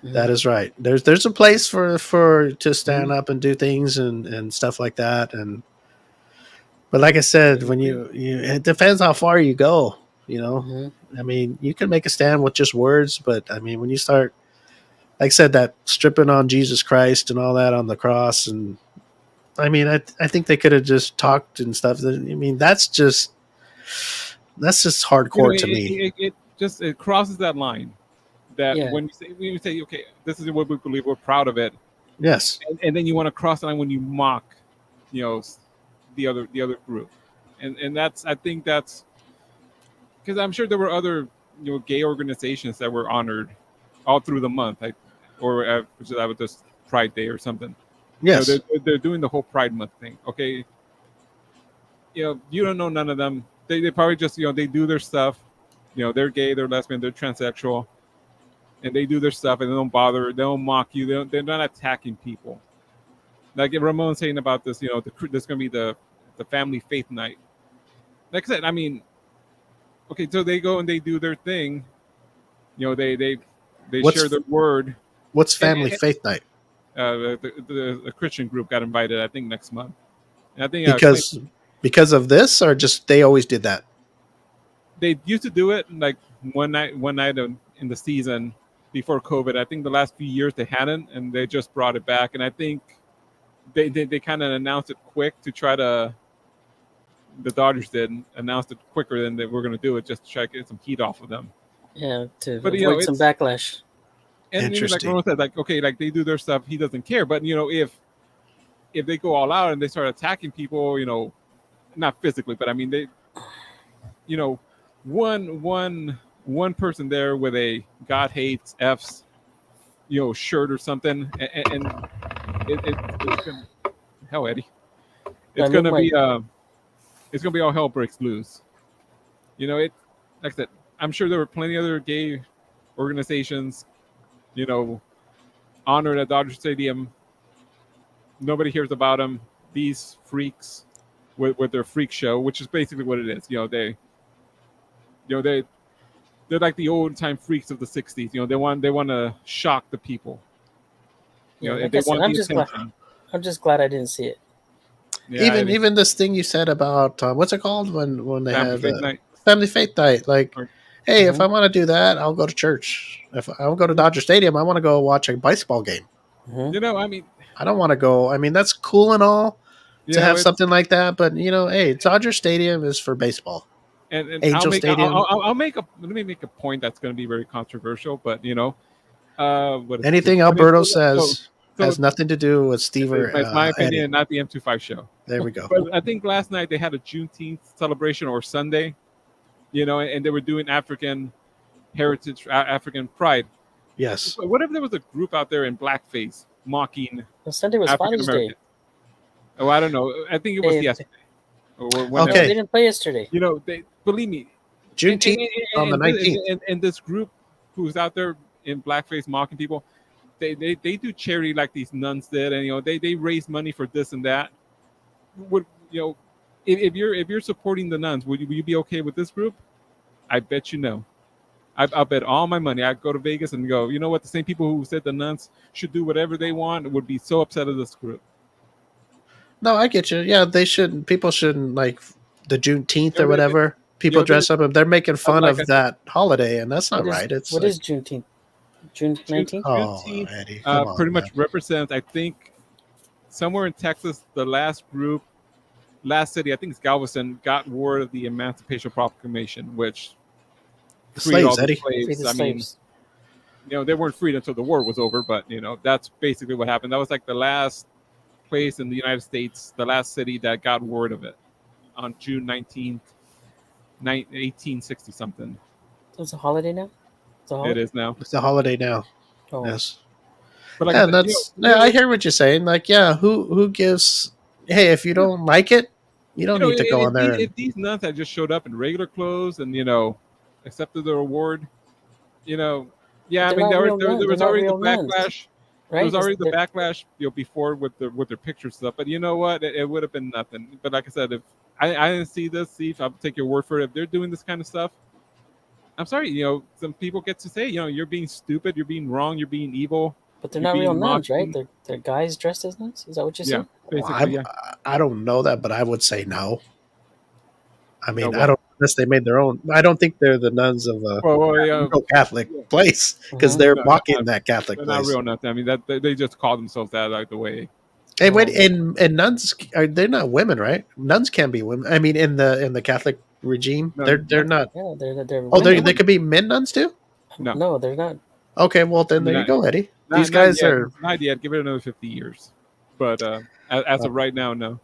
that Mhm. is right. There's a place for to stand Mhm. up and do things and stuff like that. But like I said, when agree. you it depends how far you go. You know, Mhm. I mean, you can make a stand with just words, but I mean, when you start, like I said, that stripping on Jesus Christ and all that on the cross, and I mean, I think they could have just talked and stuff. I mean, that's just hardcore to me. It just it crosses that line that Yeah, when you say okay, this is what we believe, we're proud of it, Yes, and then you want to cross the line when you mock, you know, the other group, and that's I think that's because I'm sure there were other gay organizations that were honored all through the month, or which is with this Pride Day or something. yes. They're doing the whole Pride Month thing. Okay, you don't know none of them. They probably just they do their stuff. They're gay, they're lesbian, they're transsexual, and they do their stuff, and they don't bother, they don't mock you, they're not attacking people. Like Ramon's saying about this, there's going to be the family faith night. Like I said, I mean, okay, so they go and they do their thing. They share What's their word, what's and, Family Faith Night? the Christian group got invited, I think, next month. And I think Clint, Because of this, or just they always did that? they used to do it like one night in the season before COVID. I think the last few years they hadn't, and they just brought it back. And I think they kind of announced it quick to try to. The Dodgers did announced it quicker than they were going to do it, just to try to get some heat off of them. yeah, to But avoid some it's backlash. and like Interesting. Ron said, like okay, like they do their stuff, he doesn't care. But if they go all out and they start attacking people, not physically, but I mean they, you know, one person there with a God hates F's, shirt or something, and it's gonna hell Eddie, I it's mean, gonna be all hell breaks loose. It like I said, I'm sure there were plenty other gay organizations, you know, honored at Dodger Stadium. Nobody hears about them. These freaks with their freak show, which is basically what it is. They they're like the old time freaks of the '60s. They want to shock the people. yeah, like They I said, want the attention. I'm just glad I didn't see it. Yeah, Even this thing you said about what's it called when they Family have Faith Night. Family Faith Night? Like, Or, hey, if Mhm. I want to do that, I'll go to church. If I want to go to Dodger Stadium, I want to go watch a baseball game. Mhm. I mean, I don't want to go. I mean, that's cool and all to have it's something like that, but hey, Dodger Stadium is for baseball. and Angel Stadium. I'll let me make a point that's going to be very controversial, but what is it? Anything Alberto says So has nothing to do with Steve or it's my Eddie. opinion, not the M25 show. There we go. But I think last night they had a Juneteenth celebration or Sunday, and they were doing African heritage, African pride. Yes. What if there was a group out there in blackface mocking Well, Sunday was African Father's Day. Americans? Oh, I don't know. I think it was They, yesterday or no, whenever. Okay. they didn't play yesterday. They believe me. Juneteenth on the 19th. And this group who's out there in blackface mocking people, they do charity like these nuns did, and they raise money for this and that. Would if you're supporting the nuns, will you be okay with this group? I bet you no. I'll bet all my money. I'd go to Vegas and go, you know what? The same people who said the nuns should do whatever they want would be so upset at this group. No, I get you. Yeah, they shouldn't. People shouldn't like the Juneteenth You or know, they, whatever. People dress up and they're making fun like I of said, that holiday, and that's not What is right. It's what like, is Juneteenth? June 19th? oh, Juneteenth Eddie, come on, pretty man. much represents, I think, somewhere in Texas, the last city, I think it's Galveston, got word of the Emancipation Proclamation, which freed all slaves, the Eddie. Free slaves. the I mean, slaves. they weren't freed until the war was over, but that's basically what happened. That was like the last place in the United States, the last city that got word of it on June 19th, 1860 something. It's a holiday now. It's a It holiday. is now. It's a holiday now. Oh, Yes. But like Yeah, I and said, that's I hear what you're saying. Like, yeah, who gives? Hey, if you don't like it, you don't need to go on there. if these nuns had just showed up in regular clothes and accepted their award, yeah, I they're mean not real there nuns. They're was not already the real nuns, backlash. There right? was already the backlash, before with their picture stuff. But you know what? It would have been nothing. But like I said, if I didn't see this, see if I'll take your word for it. If they're doing this kind of stuff, I'm sorry. Some people get to say, you're being stupid, you're being wrong, you're being evil. But they're you're not real being nuns, right? mocking. They're guys dressed as nuns. Is that what you Yeah, said? basically, yeah. I don't know that, but I would say no. I mean, No, I don't unless they made their own. I don't think they're the nuns of a yeah. real Catholic place because Mhm. they're No, mocking that Catholic they're not place. real nuns. I mean, that they just call themselves that, like the way. Hey, wait, Oh. and nuns they're not women, right? Nuns can be women. I mean, in the Catholic regime, No, they're nuns- not. Yeah, they're Oh, women. they could be men nuns too. No, No, they're not. Okay, well I then mean, there you go, Eddie. These not guys yet, are not yet. Give it another 50 years. But as of right now, no.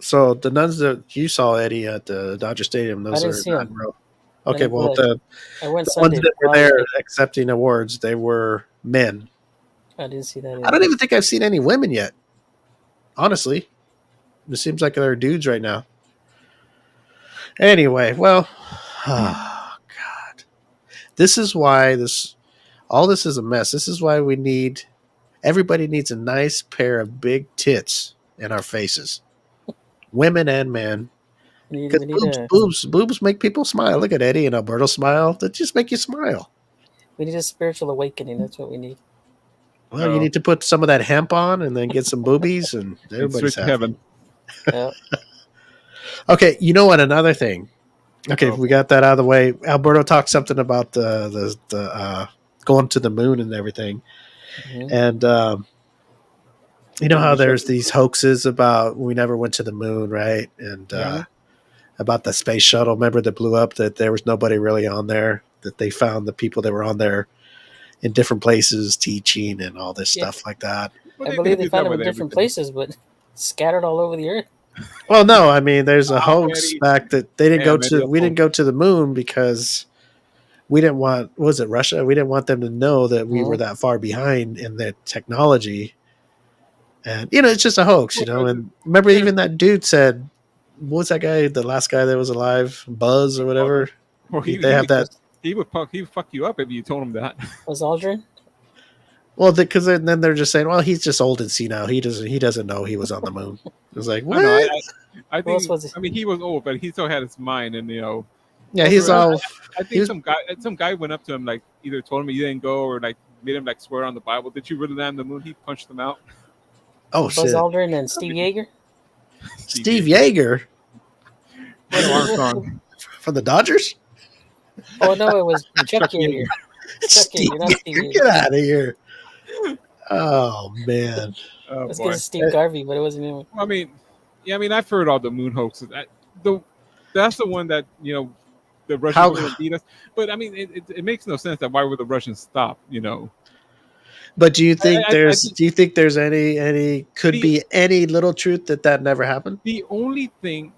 so the nuns that you saw, Eddie, at the Dodger Stadium. Those didn't are see not 'em. real. I Okay, didn't go well that. I went the ones Sunday. that were Father's there Day. accepting awards, they were men. I didn't see that I either. don't even think I've seen any women yet. Honestly, it seems like they're dudes right now. Anyway, well, oh, God, this is why all this is a mess. This is why everybody needs a nice pair of big tits in our faces, women and men. We Because need a boobs make people smile. Look at Eddie and Alberto smile. That just make you smile. spiritual awakening. That's what we need. Well, you need to put some of that hemp on and then get some boobies, and It's everybody's straight to happy. heaven. Yeah. Okay, you know what? Another thing. Okay, Oh. we got that out of the way. Alberto talked something about the going to the moon and everything, Mhm. and you know how there's these hoaxes about we never went to the moon, right? And Yeah. about the space shuttle. Remember that blew up? That there was nobody really on there. That they found the people that were on there in different places teaching and all this Yeah. stuff like that. Well, I believe they do found that them in with different everything. places, but scattered all over the earth. Well, no, I mean, there's a hoax Eddie. back that they didn't go Damn, to. Eddie, We didn't go to the moon because we didn't want. Was it Russia? We didn't want them to know that we were that far behind in the technology. And it's just a hoax, And remember, even that dude said, "What was that guy? The last guy that was alive, Buzz or whatever." Well, They have that. he would fuck you up if you told him that. Was Aldrin? Well, because then they're just saying, "Well, he's just old and senile. He doesn't know he was on the moon." It was like, what? I know. I Who think. else was it? I mean, he was old, but he still had his mind, and Yeah, he's all. I think some guy went up to him, like either told him he didn't go or like made him like swear on the Bible. Did you really land on the moon? He punched him out. Oh Buzz shit! Aldrin and Steve Yeager. Steve Yeager Neil Armstrong. from the Dodgers. Oh no, it was Chuck Chuck Yeager. Chuck Steve Yeager, not Steve Yeager, Yeager. get out of here! Oh man! Oh Let's boy. get Steve Garvey, but it wasn't him. Well, I mean, yeah, I mean, I've heard all the moon hoaxes. That's the one that the Russians were going to beat us. But I mean, it makes no sense that why would the Russians stop? But do you think I there's think- do you think there's any could The- be any little truth that never happened? The only thing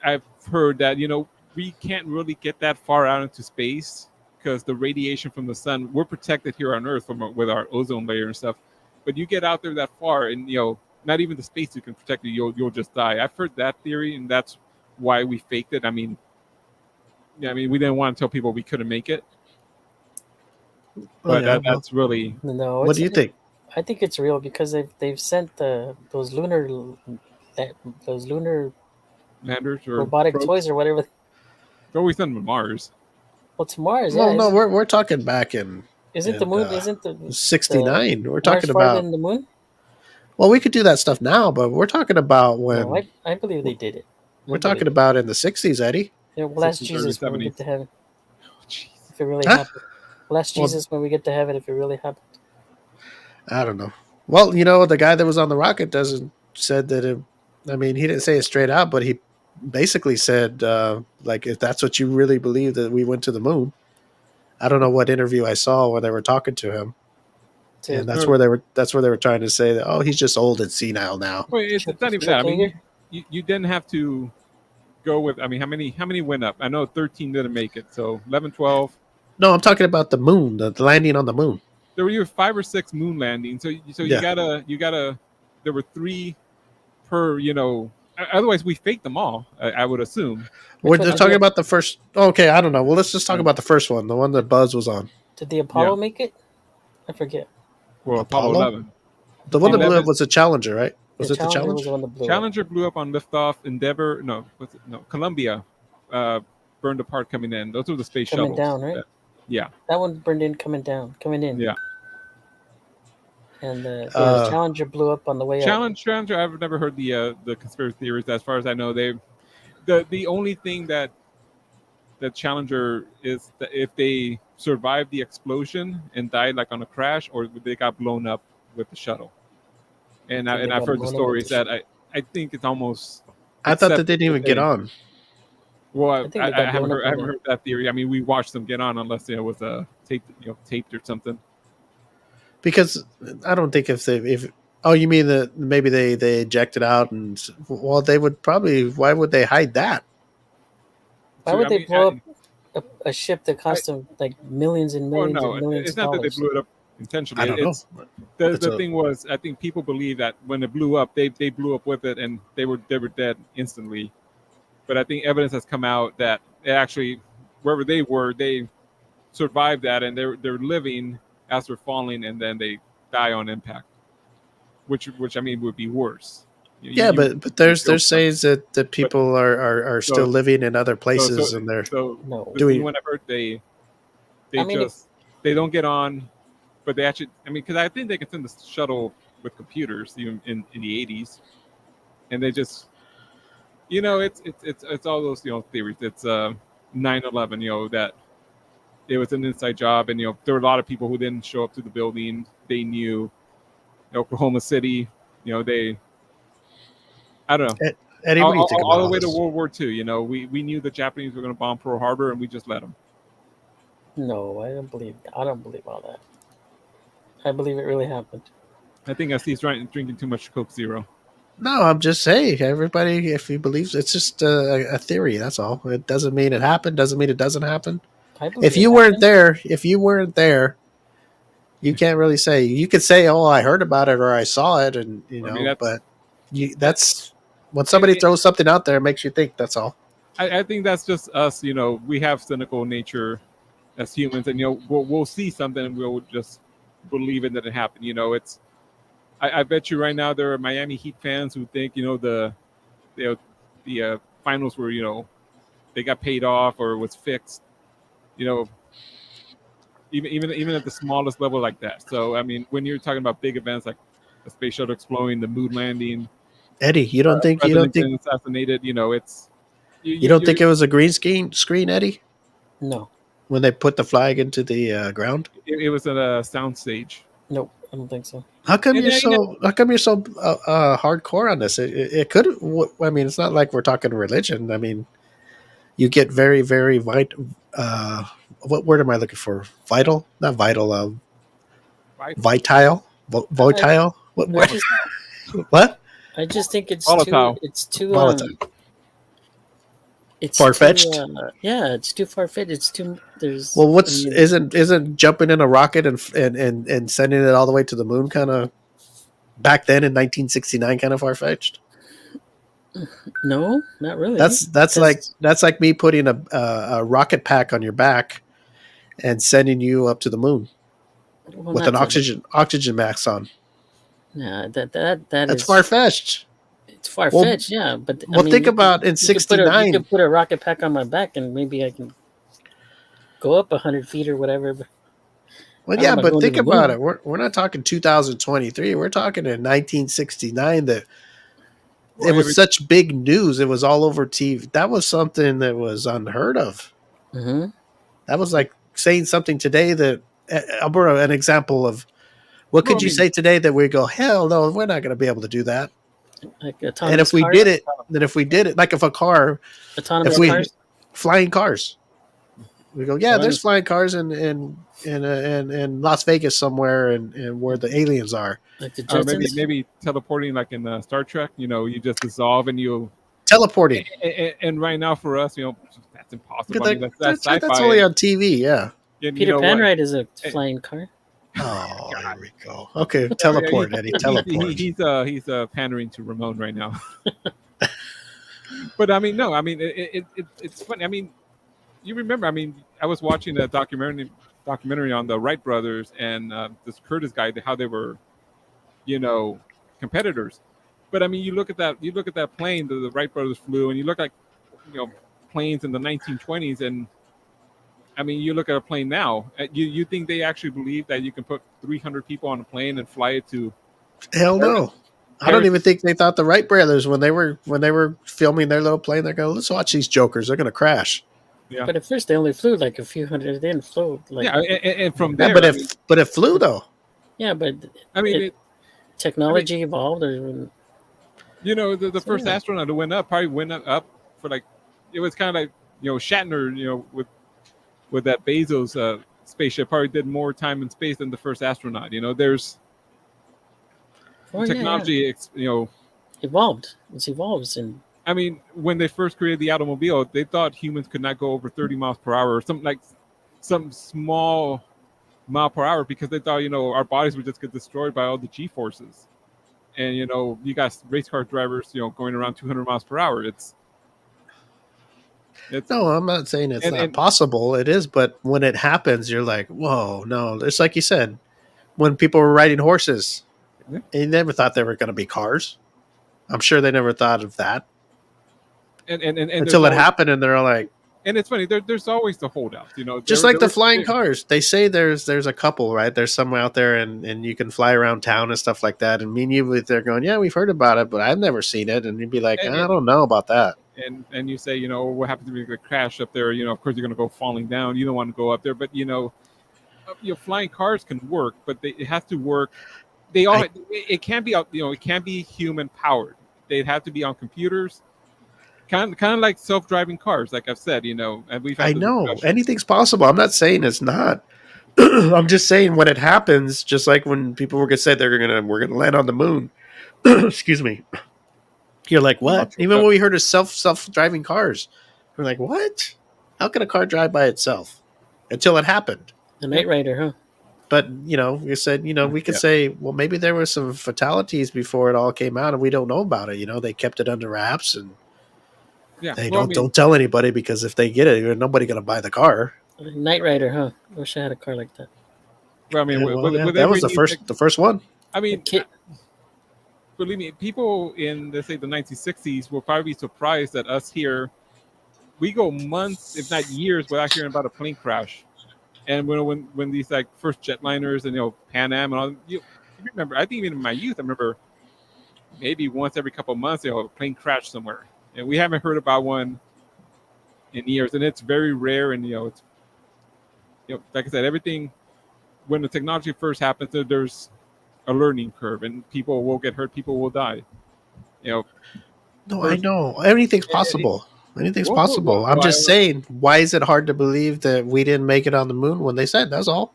I've heard that we can't really get that far out into space because the radiation from the sun, we're protected here on Earth with our ozone layer and stuff. But you get out there that far, and not even the space you can protect you. You'll just die. I've heard that theory, and that's why we faked it. I mean, we didn't want to tell people we couldn't make it, but that's really. No. What do you think? I think it's real because they've sent those lunar Landers or robotic probes. toys or whatever. They're always sent to Mars. Well, to Mars. Well, Yeah. no, we're talking back in Isn't the moon? Isn't the '69. We're Mars talking farther about. than the moon? Well, we could do that stuff now, but we're talking about when No, I believe they did it. we're talking about in the '60s, Eddie. Yeah, we'll ask 60s, Jesus when we 70s. get to heaven Oh, jeez. if it really Huh? happened. We'll ask Well- Jesus when we get to heaven if it really happened. I don't know. Well, the guy that was on the rocket said that it. I mean, he didn't say it straight out, but he basically said, like, if that's what you really believe that we went to the moon, I don't know what interview I saw where they were talking to him, To and that's where they were trying to say that, oh, he's just old and senile now. Well, it's not even that. I mean, you didn't have to go with. I mean, how many went up? I know 13 didn't make it, so 11, 12. No, I'm talking about the moon, the landing on the moon. There were 5 or 6 moon landings, so Yeah. you gotta. There were 3 per. Otherwise we faked them all. I would assume. We're one just was talking it? about the first. Okay, I don't know. Well, let's just talk about the first one, the one that Buzz was on. Did the Apollo Yeah. make it? I forget. Well, Apollo 11. The one that blew 11. up was the Challenger, right? Was The it the Challenger Challenger? was the one that blew up. Challenger blew up on liftoff. Endeavor, Columbia burned apart coming in. Those were the space Coming shuttles. down, right? Yeah. That one burned in, coming in. Yeah. And the Challenger blew up on the way up. Challenger. I've never heard the conspiracy theories. As far as I know, the only thing that Challenger is that if they survived the explosion and died like on a crash, or they got blown up with the shuttle. And I've heard the stories that I think it's almost. I thought they didn't even get on. Well, I haven't heard that theory. I mean, we watched them get on unless it was taped or something. Because I don't think if oh, you mean that maybe they ejected out, and well, they would probably. Why would they hide that? Why would they blow up a ship that cost them like millions and millions and millions? It's not that they blew it up intentionally. I don't know. The thing was, I think people believe that when it blew up, they blew up with it, and they were dead instantly. But I think evidence has come out that it actually, wherever they were, they survived that, and they're living as they're falling, and then they die on impact, which I mean would be worse. But there's sayings that people are still living in other places, and they're doing. When I've heard they don't get on, but they actually, I mean, because I think they can send the shuttle with computers even in the 80s, and they just. It's all those theories. It's 9/11. That it was an inside job, and there were a lot of people who didn't show up to the building. They knew Oklahoma City. They. I don't know. Eddie, what do you think about all the way to World War II? We knew the Japanese were going to bomb Pearl Harbor, and we just let them. No, I don't believe all that. I believe it really happened. I think Steve's drinking too much Coke Zero. No, I'm just saying, everybody, if he believes, it's just a theory. That's all. It doesn't mean it happened. Doesn't mean it doesn't happen. If you weren't there, you can't really say. You could say, "Oh, I heard about it" or "I saw it," and but that's when somebody throws something out there, it makes you think. That's all. I think that's just us. We have cynical nature as humans, and we'll see something and we'll just believe it that it happened. It's. I bet you right now there are Miami Heat fans who think the finals were they got paid off or was fixed. Even at the smallest level like that. So I mean, when you're talking about big events like the space shuttle exploding, the moon landing, Eddie, you don't think assassinated? It's you don't think it was a green screen, Eddie? No. When they put the flag into the ground, it was at a sound stage. Nope, I don't think so. How come you're so hardcore on this? It could. I mean, it's not like we're talking religion. I mean, you get very, very vital. What word am I looking for? Vital, not vital. Vitile. What? I just think it's volatile. It's too volatile. It's far-fetched. Yeah, it's too far-fetched. It's too. There's. Well, isn't jumping in a rocket and sending it all the way to the moon kind of back then in 1969 kind of far-fetched? No, not really. That's like me putting a rocket pack on your back and sending you up to the moon with an oxygen mask on. Yeah, that's far-fetched. It's far-fetched, yeah. But think about in 69. You could put a rocket pack on my back and maybe I can go up 100 feet or whatever. Well, yeah, but think about it. We're not talking 2023. We're talking in 1969 that it was such big news. It was all over TV. That was something that was unheard of. Mm-hmm. That was like saying something today that an example of what could you say today that we go, hell no, we're not going to be able to do that. Like and if we did it, like if a car, autonomous cars, flying cars. We go, yeah, Well, there's flying cars in Las Vegas somewhere, and where the aliens are. like the maybe Jetsons. maybe teleporting like in Star Trek. You just dissolve and you. Teleporting. And right now for us, that's impossible. I mean, that's That's sci-fi. only on TV. Yeah. And you Peter know Pan what? ride is a Eh, flying car. Oh, God. here we go. Okay, teleport, Eddie. Teleport. He's pandering to Ramon right now. But I mean, no, I mean it's funny. I mean, you remember? I mean, I was watching a documentary on the Wright brothers and this Curtis guy, how they were, you know, competitors. But I mean, you look at that plane that the Wright brothers flew, and you look at, planes in the 1920s, and I mean, you look at a plane now. You think they actually believe that you can put 300 people on a plane and fly it to Hell Paris? no. I don't even think they thought the Wright brothers when they were filming their little plane. They're going, let's watch these jokers. They're going to crash. Yeah, But at first they only flew like a few hundred. They didn't float like. yeah, and from Yeah, there, but it flew though. Yeah, but I mean, technology evolved. Or, the first yeah. astronaut who went up probably went up for like, it was kind of like, Shatner, with that Bezos spaceship probably did more time in space than the first astronaut. There's technology, evolved. It evolves, and I mean, when they first created the automobile, they thought humans could not go over 30 miles per hour or something like some small mile per hour because they thought, our bodies would just get destroyed by all the G forces. And, you got race car drivers, going around 200 miles per hour. It's No, I'm not saying it's not and- possible. It is, but when it happens, you're like, whoa, no. It's like you said, when people were riding horses, Yeah. they never thought they were going to be cars. I'm sure they never thought of that and until it happened, and they're like, and it's funny. There's always the holdouts, just like the flying cars. They say there's a couple, right? There's some out there, and you can fly around town and stuff like that. And me and you, they're going, yeah, we've heard about it, but I've never seen it. And you'd be like, I don't know about that. And you say, what happens if you get crash up there? Of course you're going to go falling down. You don't want to go up there, but flying cars can work, but it has to work. It can't be it can't be human powered. They'd have to be on computers. Kind of like self-driving cars, like I've said, and we've had I know anything's possible. I'm not saying it's not. I'm just saying when it happens, just like when people were going to say we're gonna land on the moon. Excuse me. You're like, what? Even when we heard of self-driving cars, we're like, what? How can a car drive by itself? Until it happened. the Knight Rider, huh? But you said, we could say, well, maybe there were some fatalities before it all came out, and we don't know about it. They kept it under wraps, and they don't tell anybody because if they get it, nobody gonna buy the car. Knight Rider, huh? I wish I had a car like that. Well, I mean, that was the first one. I mean, believe me, people in, let's say, the 1960s will probably be surprised that us here, we go months, if not years, without hearing about a plane crash. And when these like first jetliners and Pan Am and all, you remember? I think even in my youth, I remember maybe once every couple of months, a plane crash somewhere, and we haven't heard about one in years. And it's very rare, and it's like I said, everything when the technology first happens, there's a learning curve, and people will get hurt, people will die. No, I know anything's possible. Anything's possible. I'm just saying, why is it hard to believe that we didn't make it on the moon when they said? That's all.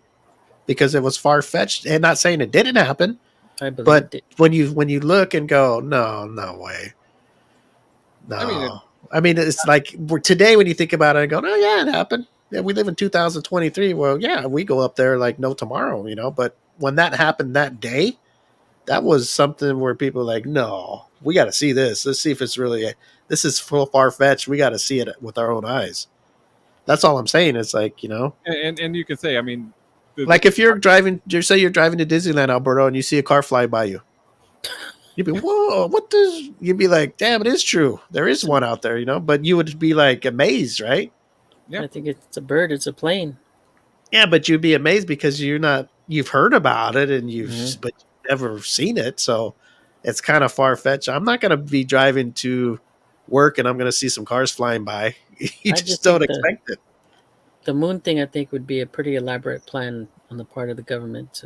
Because it was far fetched, and not saying it didn't happen. I believe but it. when you look and go, no way. No, I mean it's like today when you think about it, and go, oh yeah, it happened. Yeah, we live in 2023. Well, yeah, we go up there like no tomorrow, But when that happened that day, that was something where people were like, no, we got to see this. Let's see if it's really. This is far fetched. We got to see it with our own eyes. That's all I'm saying. It's like and you can say, I mean, like if you're driving, say you're driving to Disneyland, Alberto, and you see a car fly by you. You'd be, whoa, what does? You'd be like, damn, it is true. There is one out there, But you would be like amazed, right? Yeah. I think it's a bird. It's a plane. Yeah, but you'd be amazed because you've heard about it and but you've never seen it. So it's kind of far fetched. I'm not going to be driving to work and I'm going to see some cars flying by. You just don't expect it. The moon thing, I think, would be a pretty elaborate plan on the part of the government.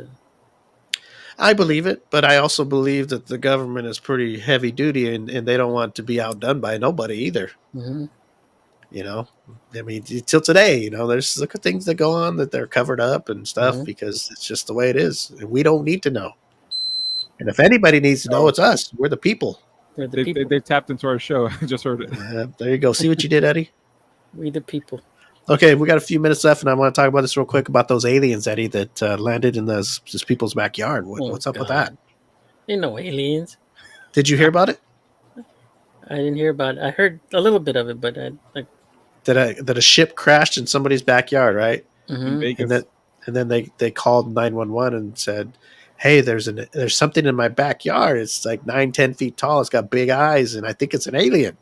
I believe it, but I also believe that the government is pretty heavy duty and they don't want to be outdone by nobody either. Mm-hmm. You know, I mean, till today, you know, there's things that go on that they're covered up and stuff Mhm. because it's just the way it is, and we don't need to know. And if anybody needs to know, it's us. We're the people. We're the They people. they tapped into our show. I just heard it. There you go. See what you did, Eddie. We the people. Okay, we got a few minutes left, and I want to talk about this real quick about those aliens, Eddie, that landed in this people's backyard. What's up with that? Ain't no aliens. Did you hear about it? I didn't hear about it. I heard a little bit of it, but That a ship crashed in somebody's backyard, right? In Vegas. And then they called 911 and said, "Hey, there's something in my backyard. It's like 9-10 feet tall. It's got big eyes, and I think it's an alien."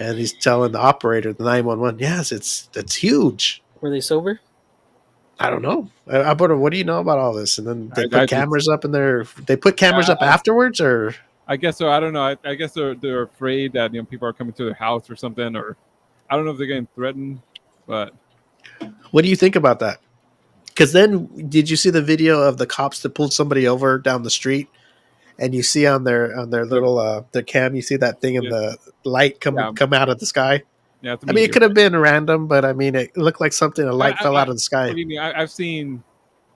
And he's telling the operator, the 911, "Yes, that's huge." were they sober? I don't know. What do you know about all this? And then they put I cameras up in there. They put cameras up afterwards, or I guess so. I don't know. I guess they're afraid that people are coming to their house or something, or I don't know if they're getting threatened. But what do you think about that? Because then, did you see the video of the cops that pulled somebody over down the street, and you see on their little their cam, you see that thing in the light come out of the sky? Yeah, I mean, it could have been random, but I mean, it looked like something. A light fell out of the sky. I've seen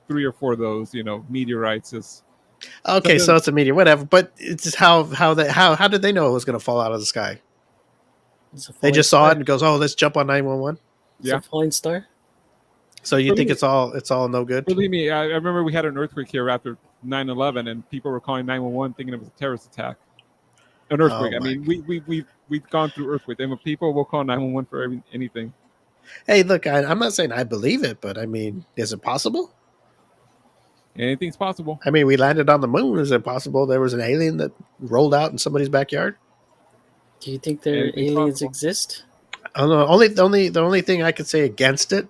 3 or 4 of those. Meteorites. Okay, so it's a meteor, whatever. But it's just how did they know it was going to fall out of the sky? They just saw it and goes, "Oh, let's jump on 911." Yeah, a falling star. So you think it's all no good? Believe me, I remember we had an earthquake here after 9/11, and people were calling 911 thinking it was a terrorist attack. An earthquake. I mean, we've gone through earthquakes, and people will call 911 for anything. Hey, look, I'm not saying I believe it, but I mean, is it possible? Anything's possible. I mean, we landed on the moon. Is it possible there was an alien that rolled out in somebody's backyard? Do you think aliens exist? I don't know. The only thing I could say against it,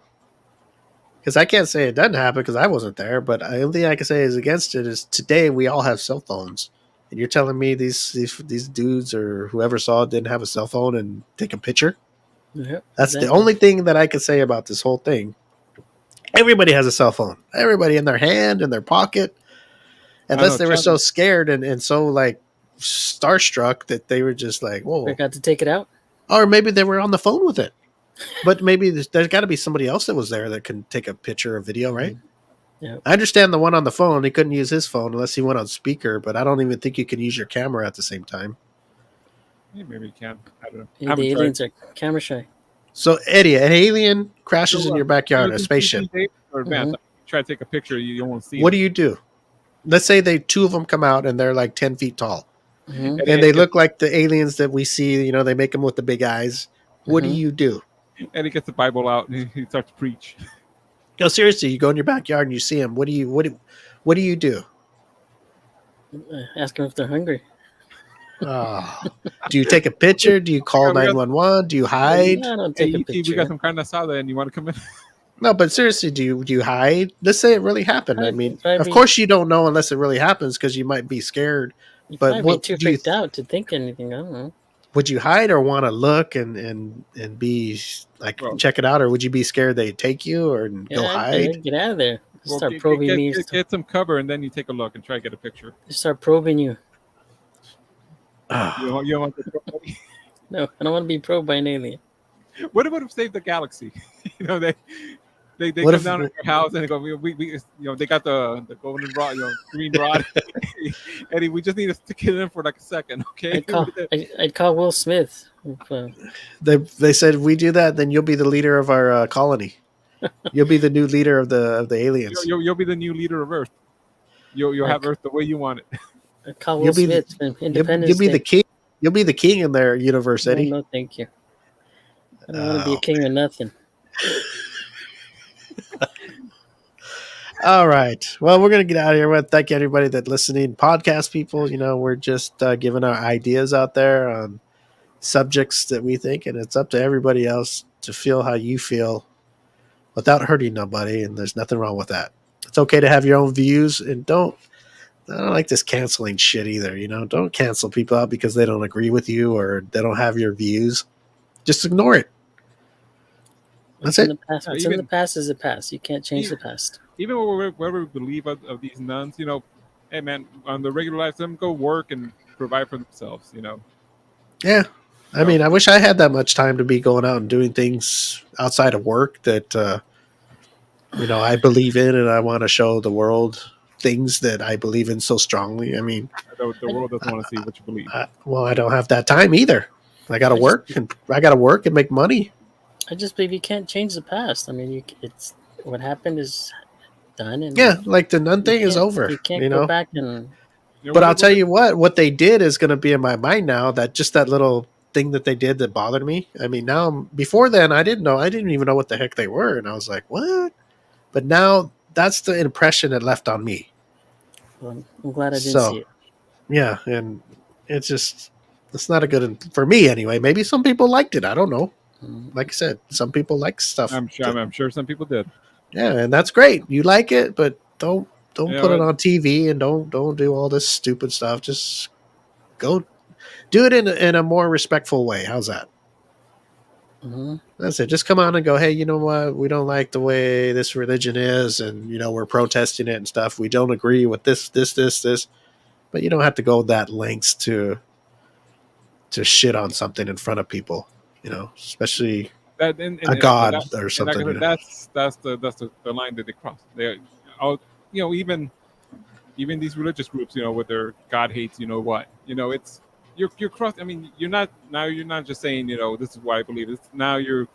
because I can't say it doesn't happen because I wasn't there, but the only thing I can say is against it is today we all have cell phones, and you're telling me these dudes or whoever saw it didn't have a cell phone and take a picture? Yep, That's the only thing that I could say about this whole thing. Everybody has a cell phone. Everybody in their hand, in their pocket. Unless they were so scared and so like starstruck that they were just like, whoa. Forgot to take it out? Or maybe they were on the phone with it. But maybe there's got to be somebody else that was there that can take a picture or video, right? Yeah. I understand the one on the phone. He couldn't use his phone unless he went on speaker, but I don't even think you can use your camera at the same time. Yeah, maybe you can. I don't know. Yeah, the aliens are camera shy. So, Eddie, an alien crashes in your backyard, a spaceship. Try to take a picture, you won't see. What do you do? Let's say two of them come out and they're like 10 feet tall. Mm-hmm. And they look like the aliens that we see. They make them with the big eyes. What do you do? And he gets the Bible out and he starts to preach. No, seriously, you go in your backyard and you see them. What do you do? Ask them if they're hungry. Oh. Do you take a picture? Do you call 911? Do you hide? I don't take a picture. We got some carne asada and you want to come in? No, but seriously, do you hide? Let's say it really happened. I mean, of course you don't know unless it really happens because you might be scared. But might be too freaked out to think anything. I don't know. Would you hide or want to look and be like check it out, or would you be scared they'd take you or go hide? Get out of there. Start probing me. Get some cover and then you take a look and try to get a picture. Start probing you. You don't want to probe? No, I don't want to be probed by an alien. What would have saved the galaxy? They come down to your house and they go, we they got the golden rod, green rod, Eddie. We just need to stick it in for like a second, okay? I'd call Will Smith. They said if we do that, then you'll be the leader of our colony. You'll be the new leader of the aliens. You'll be the new leader of Earth. You'll have Earth the way you want it. I'd call Will Smith. You'll be the king. You'll be the king in their universe, Eddie. No, thank you. I don't want to be a king or nothing. All right. Well, we're going to get out of here. Well, thank you, everybody that's listening. Podcast people, we're just giving our ideas out there on subjects that we think, and it's up to everybody else to feel how you feel without hurting nobody, and there's nothing wrong with that. It's okay to have your own views, and I don't like this canceling shit either. Don't cancel people out because they don't agree with you or they don't have your views. Just ignore it. That's it. What's in the past is the past. You can't change the past. Even whatever we believe of these nuns, hey man, on the regular life, let them go work and provide for themselves. Yeah, I mean, I wish I had that much time to be going out and doing things outside of work that I believe in, and I want to show the world things that I believe in so strongly. I mean, The world doesn't want to see what you believe. well, I don't have that time either. I got to I just work and make money. I just believe you can't change the past. I mean, it's what happened is done, and Yeah, like the nun thing is over, you can't go back and You know, But I'll tell what you what they did is going to be in my mind now. That just that little thing that they did that bothered me. I mean, now before then I didn't know. I didn't even know what the heck they were, and I was like, what? But now that's the impression it left on me. well, I'm glad I didn't So see it. yeah, and it's not a good for me anyway. Maybe some people liked it. I don't know. Mm. Like I said, some people like stuff. I'm sure some people did. Yeah, and that's great. You like it, but don't You put it know, on TV and don't do all this stupid stuff. Just go do it in a more respectful way. How's that? Hmm. That's it. Just come on and go, hey, you know what? We don't like the way this religion is, and we're protesting it and stuff. We don't agree with this. But you don't have to go that lengths to shit on something in front of people, especially that a but god that, or and like I something. said, that's the line that they cross. They all even these religious groups, with their God hates, what, it's you're cross. I mean, you're not just saying, this is what I believe. It's now you're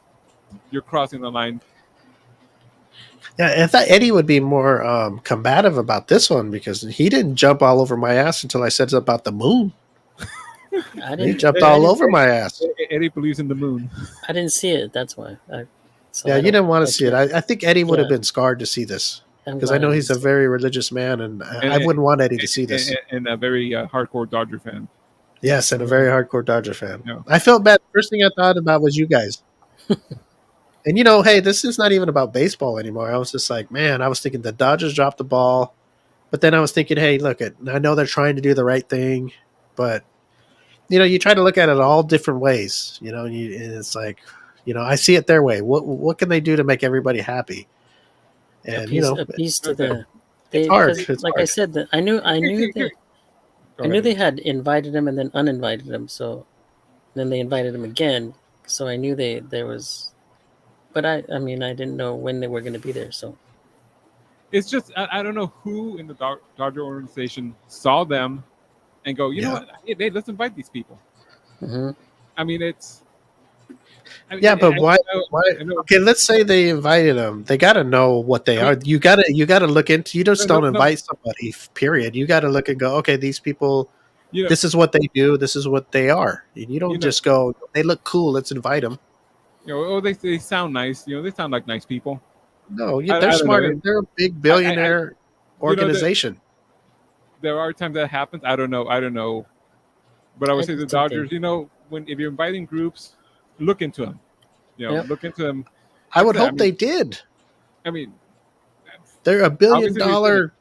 crossing the line. Yeah, I thought Eddie would be more combative about this one because he didn't jump all over my ass until I said about the moon. I He didn't jumped all over my ass. Eddie believes in the moon. I didn't see it. That's why. So Yeah, I you don't. didn't want to I see it. can't. I think Eddie would have Yeah, been scarred to see this I'm because I glad I know didn't he's a see it. very religious man, and I and, wouldn't want Eddie to see and, this. and a very hardcore Dodger fan. Yes, and a very hardcore Dodger fan. Yeah. I felt bad. First thing I thought about was you guys. And hey, this is not even about baseball anymore. I was just like, man, I was thinking the Dodgers dropped the ball, but then I was thinking, hey, look, I know they're trying to do the right thing, but you try to look at it all different ways, and it's like, I see it their way. What can they do to make everybody happy? And A piece to the it's they hard. because It's like I hard. said that Go I knew ahead. they had invited him and then uninvited him. So then they invited him again. So I knew there was, but I mean I didn't know when they were going to be there. So It's just I don't know who in the Dodger organization saw them and go, you know Yeah. what? Hey, let's invite these people. hmm I mean, it's. I mean, Yeah, but why? Why? I know, Okay, let's say they invited them. They got to know what they I mean, are. You gotta look into. You just no, don't no, invite somebody. Period. You got to look and go. Okay, these people. you know, This is what they do. This is what they are. And you you don't know, just go. They look cool. Let's invite them. oh, they sound nice. They sound like nice people. No, they're I don't know. smart. They're a big I billionaire that organization. there are times that happens. I don't know. But I would I say the just don't think. Dodgers, if you're inviting groups, look into them. Yep. Look into them. I Like would I said, hope they did. I mean, They're a billion obviously they didn't. dollar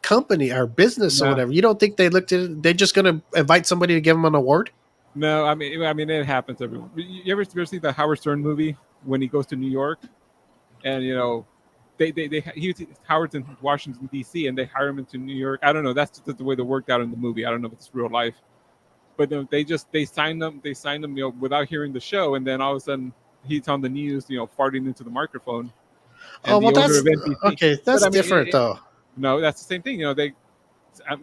company or business or No, whatever. You don't think they looked at it? They're just going to invite somebody to give them an award? no. I mean, it happens everywhere. You ever see the Howard Stern movie when he goes to New York, and Howard's in Washington D.C. and they hire him into New York. I don't know. That's just the way they worked out in the movie. I don't know if it's real life, but they signed them. They signed them, without hearing the show, and then all of a sudden he's on the news, farting into the microphone. And Oh, well, the owner that's of NBC. okay. That's But I mean, different, though. no, that's the same thing.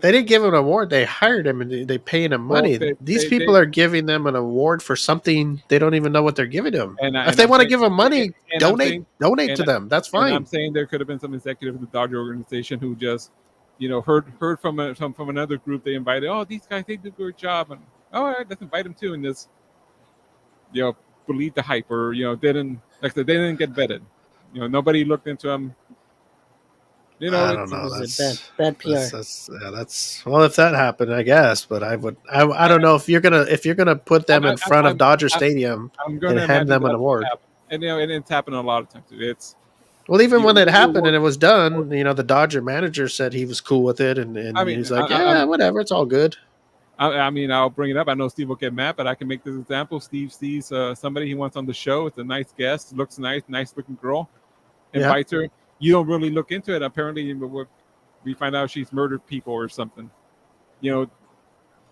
They didn't give him an award. They hired him and they paying him Well, money. These people are giving them an award for something they don't even know what they're giving them. If they I'm want to saying, give them money, and I'm donate saying, donate to and, them. That's and I'm fine. saying there could have been some executive of the Dodger organization who just, heard from another group they invited. Oh, these guys, they do a good job, and all right, let's invite them too, and just believe the hype, or didn't, like I said, they didn't get vetted. Nobody looked into them. I don't It's know. It was That's a bad PR. that's well, if that happened, I guess. But I don't know if you're gonna put them in front of Dodger Stadium I'm going and to hand imagine them an that's what award. happened, and it's happened a lot of times. It's Well, even when it you happened and work- it was done, the Dodger manager said he was cool with it, and I mean, he's like, I'm yeah, whatever, it's all good. I mean, I'll bring it up. I know Steve will get mad, but I can make this example. Steve sees somebody he wants on the show. It's a nice guest, looks nice looking girl, Yeah. invites her. You don't really look into it. Apparently, we find out she's murdered people or something. Well,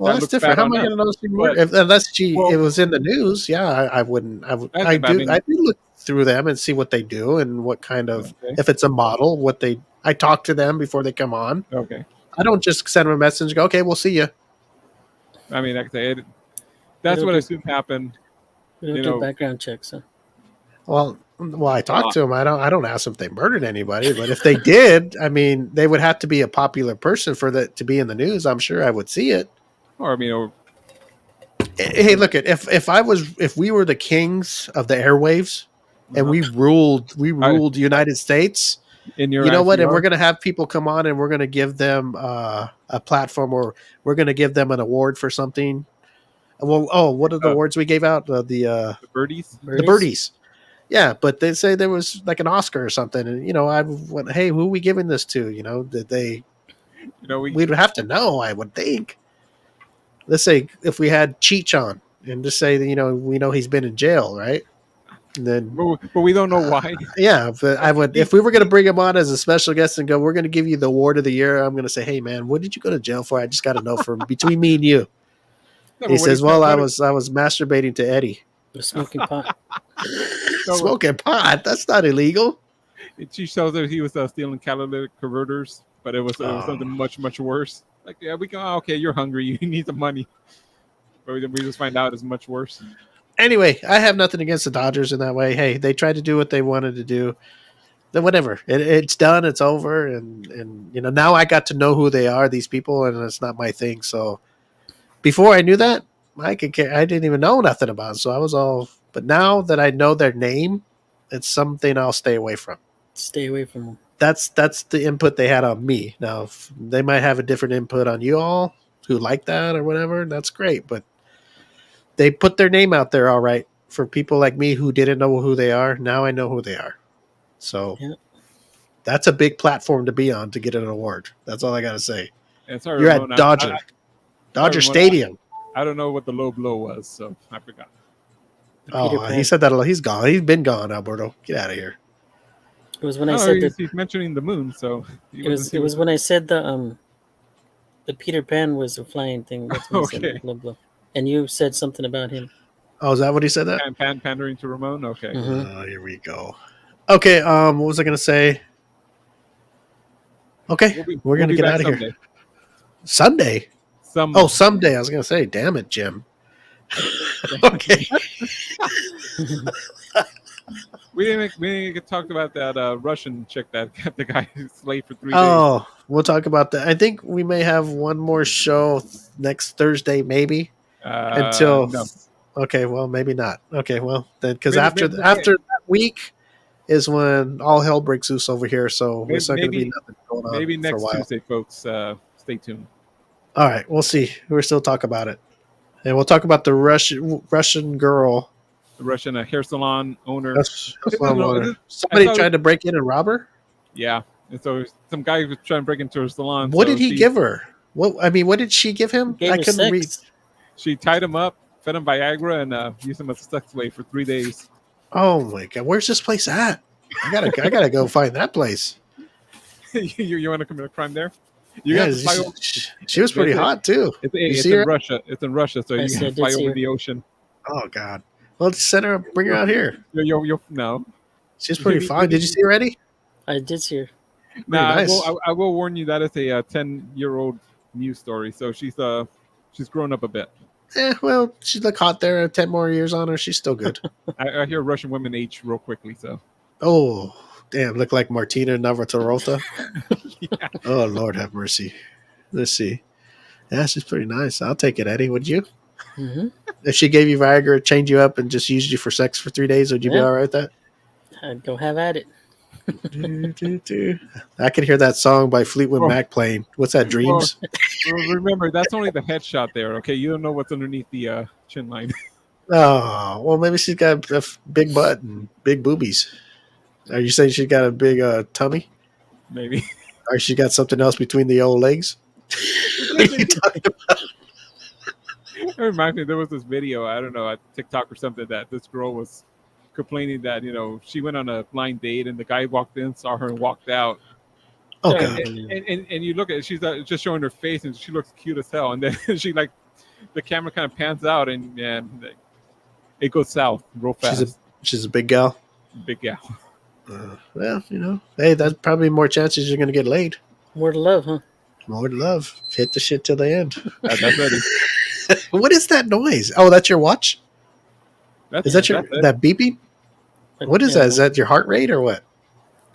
Well, that's looks different. bad How on am I us. going to know she But murdered? Unless well, it was in the news. Yeah, I wouldn't. that's I it. I do. mean, I do look through them and see what they do and what kind of, okay, if it's a model, what they. I talk to them before they come on. okay. I don't just send them a message and go, okay, we'll see you. I mean, like I say, We that's don't what I do assume happened. we don't You do know, background checks. Huh? Well, I a talk lot. to them. I don't ask them if they murdered anybody, but if they did, I mean, they would have to be a popular person for that to be in the news. I'm sure I would see it. Or I mean, Hey, look at if we were the kings of the airwaves and uh, we I, ruled the United States. in your You know what? And we're ICR. going to have people come on and we're going to give them a platform, or we're going to give them an award for something. Well, what are the Uh, awards we gave out? the birdies. The Birdies? birdies. Yeah, but they say there was like an Oscar or something, and I went, hey, who are we giving this to? Did they? You know, We'd have to know. I would think. Let's say if we had Cheech on, and just say that we know he's been in jail, right? And then but we don't know why. yeah, but I would, if we were going to bring him on as a special guest and go, we're going to give you the award of the year. I'm going to say, hey man, what did you go to jail for? I just got to know from between me and you. No, He but says, well, I was masturbating to Eddie. We're smoking pot. No, Smoking pot. That's not illegal. she shows that he was stealing catalytic converters, but it was Oh. something much worse. Like, yeah, we go, okay, you're hungry, you need the money, but we just find out it's much worse. Anyway, I have nothing against the Dodgers in that way. Hey, they tried to do what they wanted to do. Then whatever, it's done, it's over, and now I got to know who they are, these people, and it's not my thing. So before I knew that, I didn't even know nothing about it. So I was all, but now that I know their name, it's something I'll stay away from. Stay away from them. That's the input they had on me. Now they might have a different input on you all who like that or whatever. That's great, but they put their name out there all right for people like me who didn't know who they are. Now I know who they are. So Yeah. that's a big platform to be on to get an award. That's all I got to say. And sorry, You're Ramon, at Dodger Ramon, Stadium. I don't know what the low blow was, so I forgot. The Peter Oh, Pan. he said that. He's gone. He's been gone, Alberto. Get out of here. It was when I No, said he's mentioning the moon, so it was when I said the Peter Pan was a flying thing. That's when I said Okay. blah blah. And you said something about him. Oh, is that what he said? That? pandering to Ramon. Okay, Mhm. Oh, here we go. Okay. What was I going to say? Okay, we're going to get back out of here. someday. Sunday. Some Oh, someday. I was going to say, damn it, Jim. Okay. we didn't get talked about that Russian chick that kept the guy slave for 3 days. Oh, we'll talk about that. I think we may have one more show next Thursday, maybe. Until No. okay, well, maybe not. Okay, well then, because Maybe- after maybe- after that week is when all hell breaks loose over here. So Maybe- it's not going to be maybe- nothing going on Maybe for a next while. Tuesday, folks. Stay tuned. All right, we'll see. We'll still talk about it, and we'll talk about the Russian girl. The Russian hair salon owner. That's This what I'm is- wondering. this- Somebody I saw- tried to break in and rob her. Yeah, and so some guy was trying to break into her salon. What so did he give her? What did she give him? Gave I her couldn't sex. read. She tied him up, fed him Viagra, and used him as a sex slave for 3 days. Oh my god, where's this place at? I gotta go find that place. you want to commit a crime there? You Yeah, got to fly over. she was pretty hot too. It's see in her? Russia. It's in Russia, so I you see, got I to did fly see over her. the ocean. Oh god. Well, send her, bring her out here. No. She's pretty Did he- fine. did Did he- you see her already? I did see her. Nah, nice. I will warn you that is a 10-year-old news story. So she's grown up a bit. Well, she look hot there. 10 more years on her. She's still good. I hear Russian women age real quickly. So Oh, damn. Look like Martina Navratilova. yeah. Oh, Lord have mercy. Let's see. Yeah, she's pretty nice. I'll take it, Eddie. Would you? Hmm. If she gave you Viagra, change you up, and just used you for sex for 3 days, would you be Yeah. all right with that? I'd go have at it. Do, do, do. I could hear that song by Fleetwood Well- Mac playing. What's that, Dreams? Well, remember, that's only the headshot there. Okay, you don't know what's underneath the chin line. Oh, well, maybe she's got a big butt and big boobies. Are you saying she's got a big tummy? Maybe. Or she got something else between the old legs? What are you talking about? It reminds me, there was this video, I don't know, at TikTok or something, that this girl was complaining that, she went on a blind date and the guy walked in, saw her, and walked out. Oh, Yeah. God. And you look at it, she's just showing her face and she looks cute as hell. And then she the camera kind of pans out and it goes south real fast. She's a big gal. Big gal. Well, hey, that's probably more chances you're going to get laid. More to love, huh? More to love. Hit the shit till the end. That's ready. What is that noise? Oh, that's your watch? Is that that beeping? What is that? Is that your heart rate or what?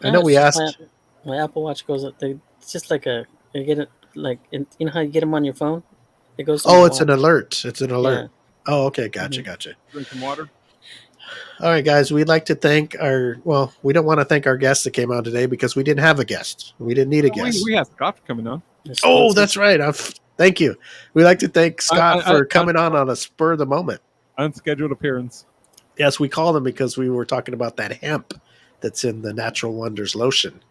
I know we asked. My Apple Watch goes up. It's just like you get it like you know how you get them on your phone. It goes. Oh, it's an alert. It's an alert. Yeah. Oh, okay, gotcha. Drink some water. All right, guys. We'd like to thank we don't want to thank our guest that came on today because we didn't have a guest. We didn't need a guest. We have Scott coming on. Oh, that's right. Thank you. We'd like to thank Scott for coming on a spur of the moment. Unscheduled appearance. Yes, we called him because we were talking about that hemp that's in the Natural Wonders lotion.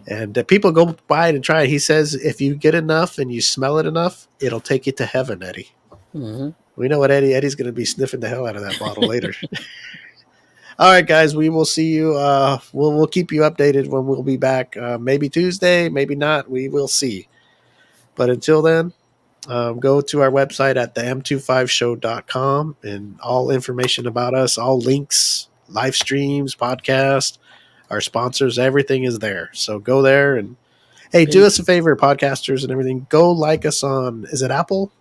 And people go buy it and try it. He says if you get enough and you smell it enough, it'll take you to heaven, Eddie. Mm-hmm. We know what Eddie's going to be sniffing the hell out of that bottle later. All right, guys, we will see you. We'll keep you updated when we'll be back. Maybe Tuesday, maybe not. We will see. But until then, go to our website at the m25show.com and all information about us, all links, live streams, podcast, our sponsors, everything is there. So go there and, hey, do us a favor, podcasters and everything. Go like us on, is it Apple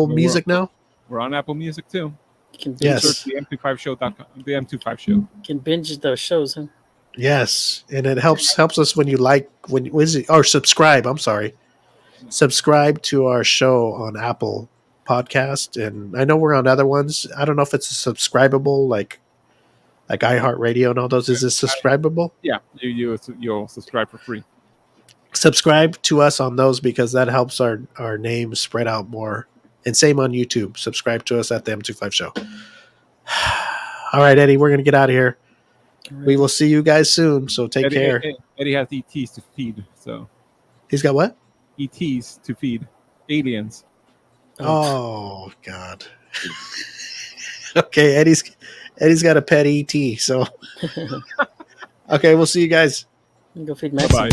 Music now? We're on Apple Music too. You can Yes. Search the M25show.com. The M25 Show. You can binge those shows, huh? Yes, and it helps us when you subscribe. I'm sorry, subscribe to our show on Apple Podcast, and I know we're on other ones. I don't know if it's subscribable like iHeartRadio and all those. Is it subscribable? Yeah, you'll subscribe for free. Subscribe to us on those because that helps our name spread out more. And same on YouTube. Subscribe to us at the M25 Show. All right, Eddie, we're going to get out of here. Right. We will see you guys soon, so take care. Eddie has ETs to feed, so He's got what? ETs to feed. Aliens. Oh, God. Okay, Eddie's got a pet ET, so. Okay, we'll see you guys. Go feed Maxie. Bye-bye.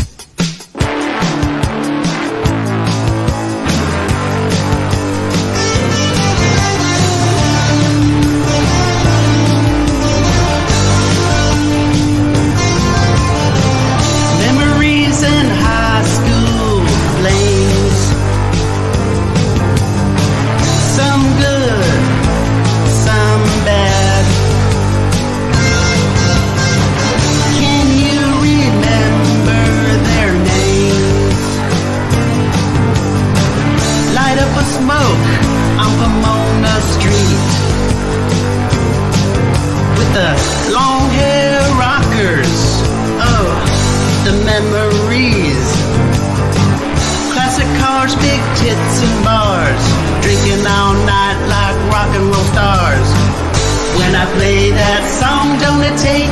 Memories in high school flames. Some good, some bad. Can you remember their names? Light up a smoke on Pomona Street with the long hair rockers. Oh, the memories. Classic cars, big tits and bars. Drinking all night like rock and roll stars. When I play that song, don't it take